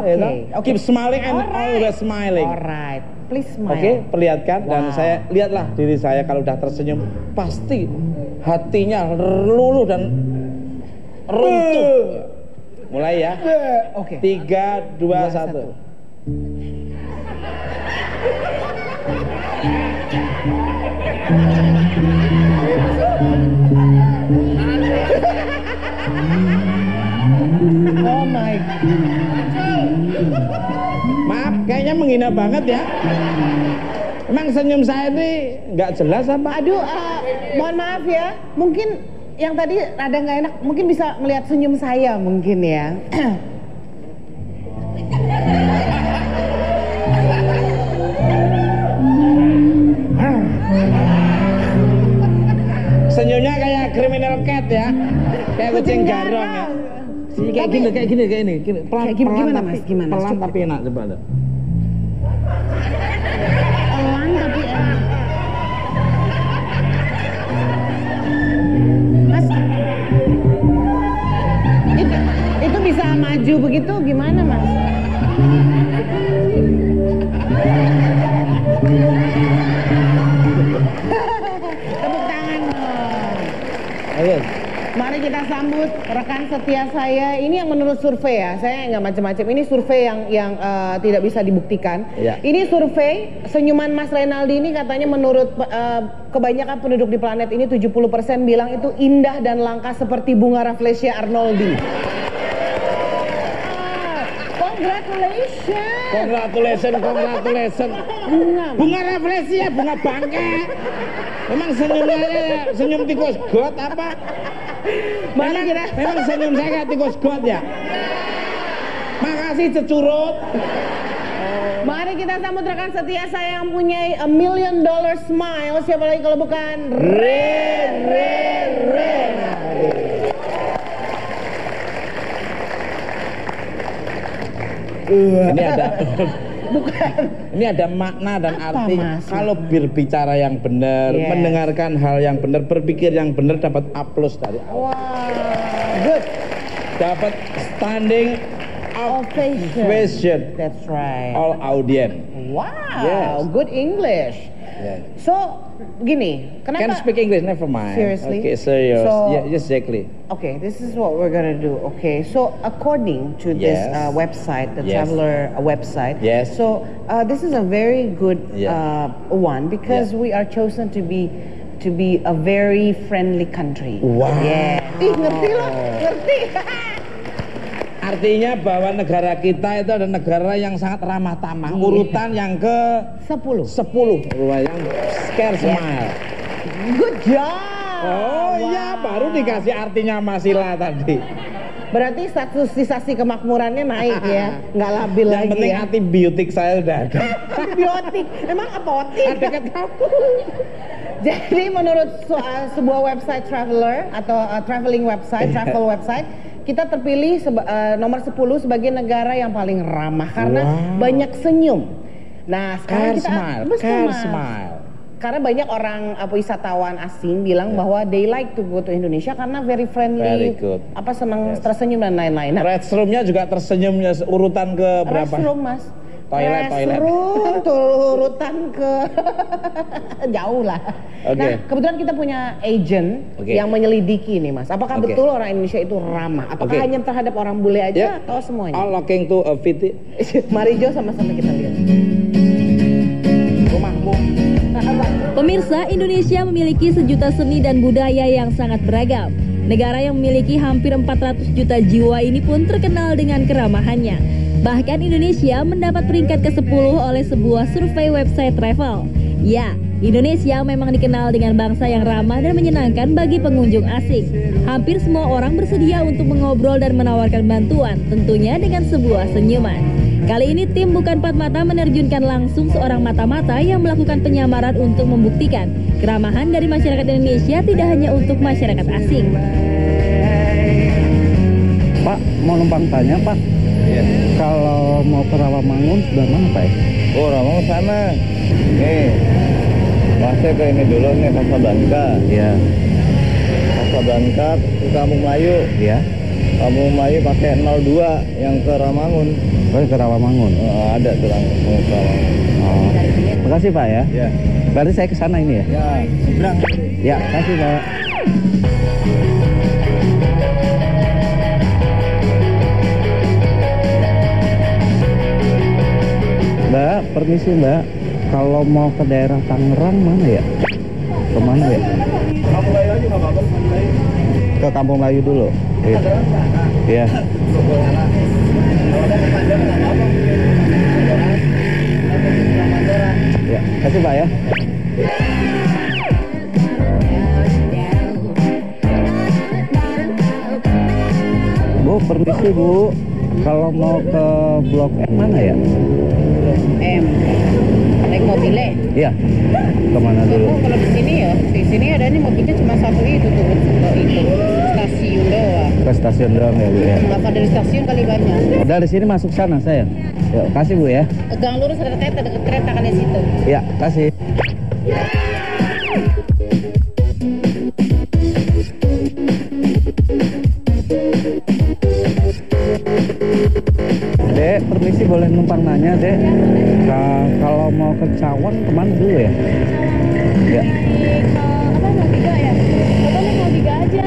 [SPEAKER 1] keep smiling and always smiling.
[SPEAKER 2] Alright, please smile.
[SPEAKER 1] Oke, perlihatkan dan saya lihatlah diri saya kalau udah tersenyum pasti hatinya luluh dan runtuh. Mulai ya.
[SPEAKER 2] Oke.
[SPEAKER 1] 3, 2, 1.
[SPEAKER 2] Oh my God.
[SPEAKER 1] Maaf, kayaknya menghina banget ya. Emang senyum saya ini nggak jelas apa?
[SPEAKER 2] Aduh, mohon maaf ya. Mungkin yang tadi rada nggak enak, mungkin bisa melihat senyum saya mungkin ya.
[SPEAKER 1] Senyumnya kayak criminal cat ya, kayak kucing garong ya. Kayak gini, kayak ini, pelan,
[SPEAKER 2] gimana
[SPEAKER 1] tapi,
[SPEAKER 2] Mas? Gimana?
[SPEAKER 1] Pelan tapi enak, coba deh.
[SPEAKER 2] Pelan tapi enak. Mas, itu bisa maju begitu gimana Mas? Tepuk tangan dong.
[SPEAKER 1] Ayo.
[SPEAKER 2] Mari kita sambut rekan setia saya. Ini yang menurut survei ya, saya nggak macam-macam. Ini survei yang tidak bisa dibuktikan.
[SPEAKER 1] Ya.
[SPEAKER 2] Ini survei senyuman Mas Reynaldi ini katanya menurut kebanyakan penduduk di planet ini 70% bilang itu indah dan langka seperti bunga Rafflesia Arnoldi.
[SPEAKER 1] Congratulations. Bunga Rafflesia, bunga bangke. Memang senyumnya senyum tikus got apa? Memang senyum saya kayak tikus got ya. Makasih cecurut.
[SPEAKER 2] Mari kita sambut rekan setia saya yang punya $1 million smile. Siapa lagi kalau bukan
[SPEAKER 1] Ini ada Ini ada makna dan arti. Kalau berbicara yang benar, mendengarkan hal yang benar, berpikir yang benar, dapat aplaus dari awal.
[SPEAKER 2] Good.
[SPEAKER 1] Dapat standing ovation.
[SPEAKER 2] That's right.
[SPEAKER 1] All audience.
[SPEAKER 2] Wow.
[SPEAKER 1] Yes.
[SPEAKER 2] Good English.
[SPEAKER 1] Yes.
[SPEAKER 2] So, gini, kenapa?
[SPEAKER 1] Can speak English, never mind.
[SPEAKER 2] Seriously?
[SPEAKER 1] Okay, serious.
[SPEAKER 2] So,
[SPEAKER 1] yeah, exactly.
[SPEAKER 2] Okay, this is what we're gonna do. Okay, so according to this website, the Traveler website.
[SPEAKER 1] Yes.
[SPEAKER 2] So this is a very good one because we are chosen to be a very friendly country.
[SPEAKER 1] Wow.
[SPEAKER 2] Yeah. Ngerti loh, ngerti.
[SPEAKER 1] Artinya bahwa negara kita itu adalah negara yang sangat ramah tamah. Urutan yang ke 10. Yang scare smile.
[SPEAKER 2] Good job.
[SPEAKER 1] Oh iya, baru dikasih artinya Masila tadi.
[SPEAKER 2] Berarti statusisasi kemakmurannya naik ya, nggak labil lagi.
[SPEAKER 1] Yang penting antibiotik saya udah ada.
[SPEAKER 2] Antibiotik, emang apotik?
[SPEAKER 1] Ada dekat kamu.
[SPEAKER 2] Jadi menurut sebuah website traveler atau traveling website, travel website, kita terpilih nomor 10 sebagai negara yang paling ramah karena banyak senyum. Nah, sekarang
[SPEAKER 1] care smile.
[SPEAKER 2] Karena banyak orang wisatawan asing bilang bahwa they like to go to Indonesia karena very friendly, senang tersenyum dan lain-lain. Nah,
[SPEAKER 1] restroomnya juga tersenyumnya urutan ke berapa?
[SPEAKER 2] Restroom, Mas.
[SPEAKER 1] Toilet.
[SPEAKER 2] Urutan ke jauh lah. Nah, kebetulan kita punya agent yang menyelidiki nih, Mas. Apakah betul orang Indonesia itu ramah? Apakah hanya terhadap orang bule aja atau semuanya?
[SPEAKER 1] All looking to a fit.
[SPEAKER 2] Mari Jo, sama-sama kita lihat.
[SPEAKER 1] Rumahmu.
[SPEAKER 14] Pemirsa, Indonesia memiliki sejuta seni dan budaya yang sangat beragam. Negara yang memiliki hampir 400 juta jiwa ini pun terkenal dengan keramahannya. Bahkan Indonesia mendapat peringkat ke-10 oleh sebuah survei website travel. Ya, Indonesia memang dikenal dengan bangsa yang ramah dan menyenangkan bagi pengunjung asing. Hampir semua orang bersedia untuk mengobrol dan menawarkan bantuan, tentunya dengan sebuah senyuman. Kali ini tim Bukan Empat Mata menerjunkan langsung seorang mata-mata yang melakukan penyamaran untuk membuktikan keramahan dari masyarakat Indonesia tidak hanya untuk masyarakat asing.
[SPEAKER 15] Pak, mau numpang tanya, Pak.
[SPEAKER 1] Iya.
[SPEAKER 15] Kalau mau ke Rawamangun sebelah mana, Pak?
[SPEAKER 16] Oh, Rawamangun sana. Nih, masih ke ini dulu nih, Casablanca.
[SPEAKER 15] Iya.
[SPEAKER 16] Casablanca ke Kampung Melayu.
[SPEAKER 15] Iya.
[SPEAKER 16] Kampung Melayu pakai 02 yang ke Rawamangun.
[SPEAKER 15] Oh, ke Rawamangun.
[SPEAKER 16] Ada tuh Rawamangun.
[SPEAKER 15] Oh. Makasih, Pak ya.
[SPEAKER 16] Iya.
[SPEAKER 15] Berarti saya ke sana ini ya?
[SPEAKER 16] Ya, seberang.
[SPEAKER 15] Ya, kasih, Pak. Mbak, permisi Mbak. Kalau mau ke daerah Tangerang mana ya? Kemana ya?
[SPEAKER 16] Kampung Melayu aja nggak apa-apa.
[SPEAKER 15] Ke Kampung Melayu dulu. Iya. Iya. Ya, kasih Pak ya. Bu, permisi Bu. Kalau mau ke Blok M mana ya?
[SPEAKER 8] M. Naik mobilnya?
[SPEAKER 15] Iya. Kemana dulu?
[SPEAKER 8] Kalau di sini ada nih mobilnya cuma satu itu tuh, stasiun doang.
[SPEAKER 15] Ke stasiun doang ya Bu ya?
[SPEAKER 8] Apa dari stasiun kali banyak?
[SPEAKER 15] Dari sini masuk sana saya. Yuk, kasih Bu ya.
[SPEAKER 8] Gang lurus ada kereta, dekat kereta kan di situ.
[SPEAKER 15] Iya, kasih. Dek, permisi boleh numpang nanya, Dek. Kalau mau ke Cawang kemana dulu ya? Ya.
[SPEAKER 4] Apa mau 3 ya? Atau mau 3 aja?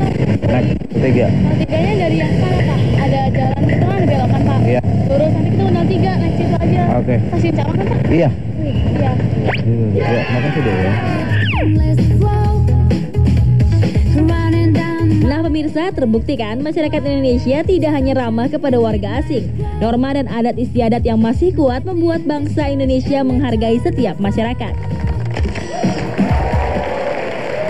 [SPEAKER 15] Naik 3.
[SPEAKER 4] Mau 3-nya dari yang sana Pak. Ada jalan itu kan ada belokan Pak.
[SPEAKER 15] Iya.
[SPEAKER 4] Terus nanti kita undang 3 naik situ aja.
[SPEAKER 15] Oke.
[SPEAKER 4] Stasiun Cawang kan Pak?
[SPEAKER 15] Iya.
[SPEAKER 4] Iya.
[SPEAKER 15] Ya, makasih Dek ya.
[SPEAKER 14] Nah pemirsa, terbukti kan masyarakat Indonesia tidak hanya ramah kepada warga asing. Norma dan adat istiadat yang masih kuat membuat bangsa Indonesia menghargai setiap masyarakat.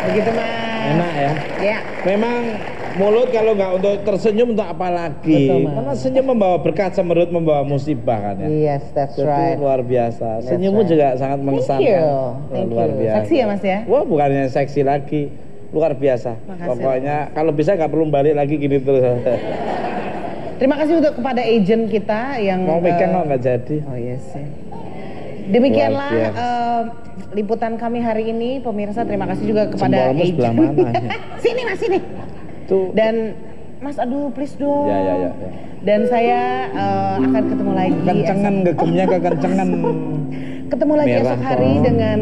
[SPEAKER 2] Begitu Mas.
[SPEAKER 1] Enak ya?
[SPEAKER 2] Ya.
[SPEAKER 1] Memang mulut kalau nggak untuk tersenyum untuk apa lagi?
[SPEAKER 2] Betul, Mas.
[SPEAKER 1] Karena senyum membawa berkat, cemberut membawa musibah kan ya.
[SPEAKER 2] Yes, that's
[SPEAKER 1] Jadi
[SPEAKER 2] right.
[SPEAKER 1] luar biasa.
[SPEAKER 2] That's
[SPEAKER 1] Senyummu
[SPEAKER 2] right.
[SPEAKER 1] juga sangat mengesankan.
[SPEAKER 2] Thank
[SPEAKER 1] Luar
[SPEAKER 2] you.
[SPEAKER 1] biasa.
[SPEAKER 2] Seksi ya Mas ya?
[SPEAKER 1] Wah, bukannya seksi lagi. Luar biasa.
[SPEAKER 2] Makasih.
[SPEAKER 1] Pokoknya kalau bisa nggak perlu balik lagi gini terus.
[SPEAKER 2] Terima kasih untuk kepada agent kita yang
[SPEAKER 1] Mau pegang kok nggak jadi.
[SPEAKER 2] Oh yes ya. Demikianlah
[SPEAKER 1] Luar biasa.
[SPEAKER 2] liputan kami hari ini, pemirsa. Terima kasih juga kepada
[SPEAKER 1] Jempolmu sebelah
[SPEAKER 2] agent.
[SPEAKER 1] mana?
[SPEAKER 2] Sini Mas, sini.
[SPEAKER 1] Tuh.
[SPEAKER 2] Dan Mas, aduh please dong.
[SPEAKER 1] Ya.
[SPEAKER 2] Dan saya akan ketemu lagi.
[SPEAKER 1] Kencengan, gegemnya kekencengan.
[SPEAKER 2] Ketemu lagi
[SPEAKER 1] Merah
[SPEAKER 2] esok hari
[SPEAKER 1] kok.
[SPEAKER 2] dengan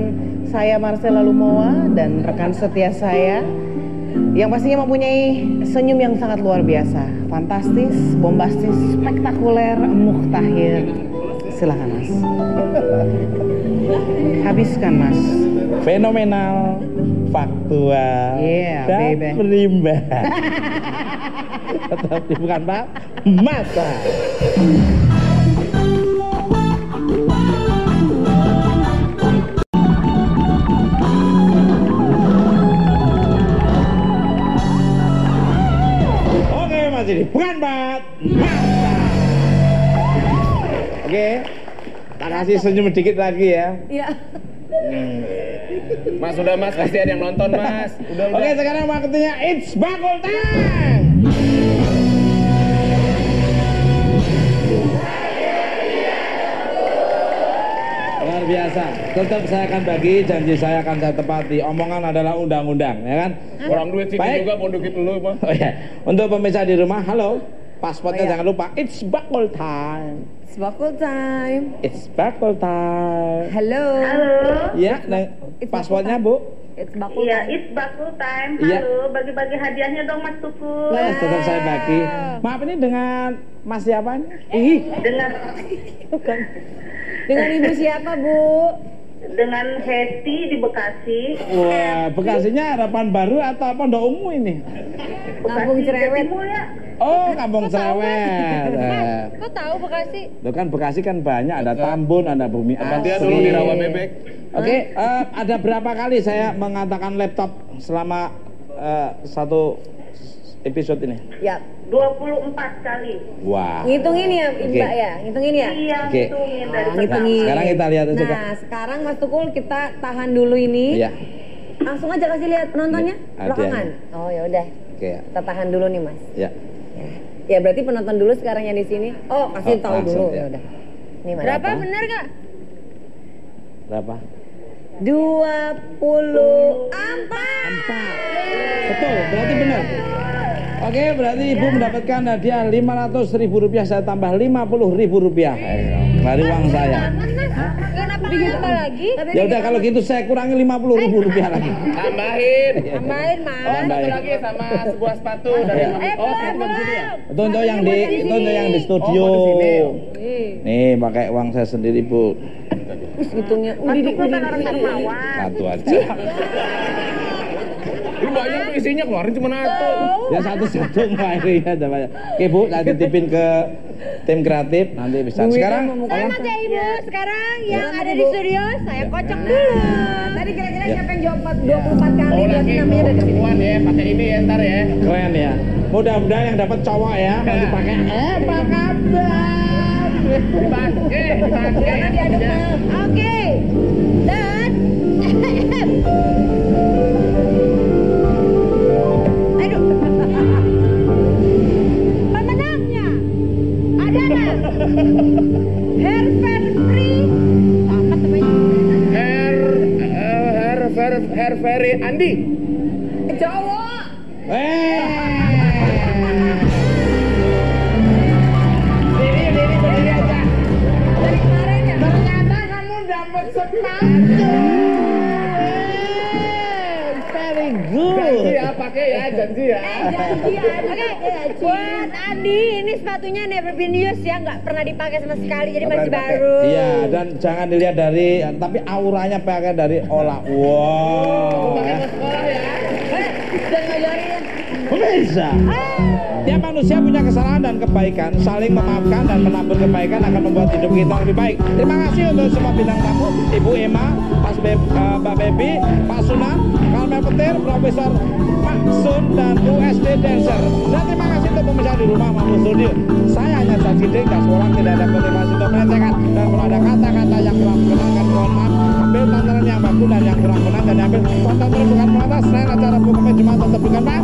[SPEAKER 2] saya Marcella Lumowa dan rekan setia saya yang pastinya mempunyai senyum yang sangat luar biasa, fantastis, bombastis, spektakuler, muhtahir. Silakan Mas. Habiskan Mas.
[SPEAKER 1] Fenomenal, faktual,
[SPEAKER 2] Yeah,
[SPEAKER 1] dan
[SPEAKER 2] baby.
[SPEAKER 1] berimbang. Tetapi bukan Pak Mata. Oke Mas ini bukan Pak Mata. Oke, tak kasih senyum dikit lagi ya.
[SPEAKER 4] Iya.
[SPEAKER 5] Mas udah Mas, kasihan yang nonton Mas. Udah.
[SPEAKER 1] Oke, sekarang waktunya It's Bakul Time. Luar biasa. Tetap saya akan bagi, janji saya akan saya tepati. Omongan adalah undang-undang, ya kan?
[SPEAKER 5] Orang duit sini juga mau dikit dulu, Bang.
[SPEAKER 1] Oh ya, untuk pemirsa di rumah, halo. Pasportnya
[SPEAKER 2] Oh, iya.
[SPEAKER 1] jangan lupa. It's buckle time.
[SPEAKER 2] It's buckle time.
[SPEAKER 1] It's buckle time.
[SPEAKER 2] Halo.
[SPEAKER 1] Ya, nah, pasportnya Bu.
[SPEAKER 2] It's buckle
[SPEAKER 17] Iya,
[SPEAKER 2] time.
[SPEAKER 17] it's buckle time.
[SPEAKER 1] Iya.
[SPEAKER 17] Halo, bagi-bagi hadiahnya dong Mas Tukul.
[SPEAKER 1] Yes, tetap saya bagi. Maaf ini dengan Mas siapa nih? Ih,
[SPEAKER 17] Dengan
[SPEAKER 2] Dengan ibu siapa, Bu?
[SPEAKER 17] dengan Heti di Bekasi.
[SPEAKER 1] wah, Bekasinya Harapan Baru atau Pondok Ungu ini?
[SPEAKER 2] Kampung Cerewet.
[SPEAKER 17] Timur ya.
[SPEAKER 1] Oh, Kampung Cerewet.
[SPEAKER 3] Kok tahu Bekasi?
[SPEAKER 1] Loh kan Bekasi kan banyak, ada Tambun, ada Bumi
[SPEAKER 5] Tempatnya
[SPEAKER 1] Asri.
[SPEAKER 5] dulu di Rawa Bebek.
[SPEAKER 1] Oke, ada berapa kali saya mengatakan laptop selama satu episode ini?
[SPEAKER 2] Ya.
[SPEAKER 17] 24 kali.
[SPEAKER 1] Wah.
[SPEAKER 2] Ngitungin ya,
[SPEAKER 1] Oke.
[SPEAKER 2] Mbak ya? Ngitungin ya?
[SPEAKER 17] Iya,
[SPEAKER 1] Oke.
[SPEAKER 17] hitungin dari
[SPEAKER 2] Ah, ngitungin.
[SPEAKER 17] pertama.
[SPEAKER 1] Sekarang kita lihat aja, Kak.
[SPEAKER 2] Nah, sekarang Mas Tukul kita tahan dulu ini.
[SPEAKER 1] Iya.
[SPEAKER 2] Langsung aja kasih lihat penontonnya
[SPEAKER 1] Ada.
[SPEAKER 2] belakangan. Oh ya udah.
[SPEAKER 1] Oke ya.
[SPEAKER 2] Kita tahan dulu nih, Mas.
[SPEAKER 1] Ya.
[SPEAKER 2] Ya berarti penonton dulu sekarang yang di sini. Oh, kasih
[SPEAKER 1] Oh,
[SPEAKER 2] tahu
[SPEAKER 1] langsung,
[SPEAKER 2] dulu.
[SPEAKER 1] ya.
[SPEAKER 2] Ya udah. Nih, Mas.
[SPEAKER 3] Berapa bener gak?
[SPEAKER 1] Berapa?
[SPEAKER 2] 24.
[SPEAKER 1] Betul, berarti benar. Oke, berarti Ibu mendapatkan hadiah Rp500.000, saya tambah Rp50.000 dari uang saya.
[SPEAKER 3] Kenapa nambah lagi?
[SPEAKER 1] Ya udah kalau gitu saya kurangi Rp50.000 lagi.
[SPEAKER 5] Tambahin.
[SPEAKER 3] Tambahin, Mas.
[SPEAKER 5] Oh, satu lagi sama sebuah sepatu dari
[SPEAKER 1] Itu untuk yang di studio.
[SPEAKER 5] Oh, di sini.
[SPEAKER 1] Nih, pakai uang saya sendiri, Bu.
[SPEAKER 2] Hitungnya.
[SPEAKER 17] Mas Tukul kan orang dermawan.
[SPEAKER 1] Satu aja.
[SPEAKER 5] Ini banyak tuh isinya, keluarin cuma satu.
[SPEAKER 1] Ya satu-satu akhirnya ada banyak. Oke, Bu, saya titipin ke tim kreatif nanti bisa. Sekarang
[SPEAKER 3] Selamat ya Ibu. Sekarang yang ada di studio saya kocok dulu.
[SPEAKER 2] Tadi kira-kira
[SPEAKER 1] Ya.
[SPEAKER 2] siapa yang jawab 24 kali?
[SPEAKER 5] Oh,
[SPEAKER 2] Berarti
[SPEAKER 5] lagi
[SPEAKER 2] namanya dari sini.
[SPEAKER 5] perempuan ya, pakai ini ya ntar ya.
[SPEAKER 1] keren ya. Mudah-mudahan yang dapat cowok ya, nanti pakai apa kabar?
[SPEAKER 5] Dipakai.
[SPEAKER 3] Oke. Dan aduh. Pemenangnya adalah Herferi. Apa namanya?
[SPEAKER 5] Herferi Andi.
[SPEAKER 2] Cowok.
[SPEAKER 1] Berdiri aja.
[SPEAKER 2] Dari kemarin ya.
[SPEAKER 1] Ternyata kamu dapat sepatu. Very good.
[SPEAKER 5] Janji ya, pakai ya, janji ya.
[SPEAKER 3] Oke, buat Andi ini sepatunya never been used ya, nggak pernah dipakai sama sekali, jadi masih baru.
[SPEAKER 1] Iya, dan jangan dilihat dari, tapi auranya pakai dari olah. Wow.
[SPEAKER 2] Dan ngajarin.
[SPEAKER 1] Pemirsa, tiap manusia punya kesalahan dan kebaikan. Saling memaafkan dan menabur kebaikan akan membuat hidup kita lebih baik. Terima kasih untuk semua bintang tamu, Ibu Emma, Mbak Bebi, Pak Sunan, Kalmel Petir, Profesor Maksun, dan USD Dancer. Dan terima kasih untuk pemirsa di rumah maupun studio. Saya hanya janji gas orang, tidak ada motivasi untuk melecehkan. Dan kalau ada kata-kata yang kurang berkenan, mohon maaf. Ambil tontonan yang bagus dan yang kurang benar, dan ambil tonton bukan protes. Selain acara bukan Jumat tetap bukan Pak.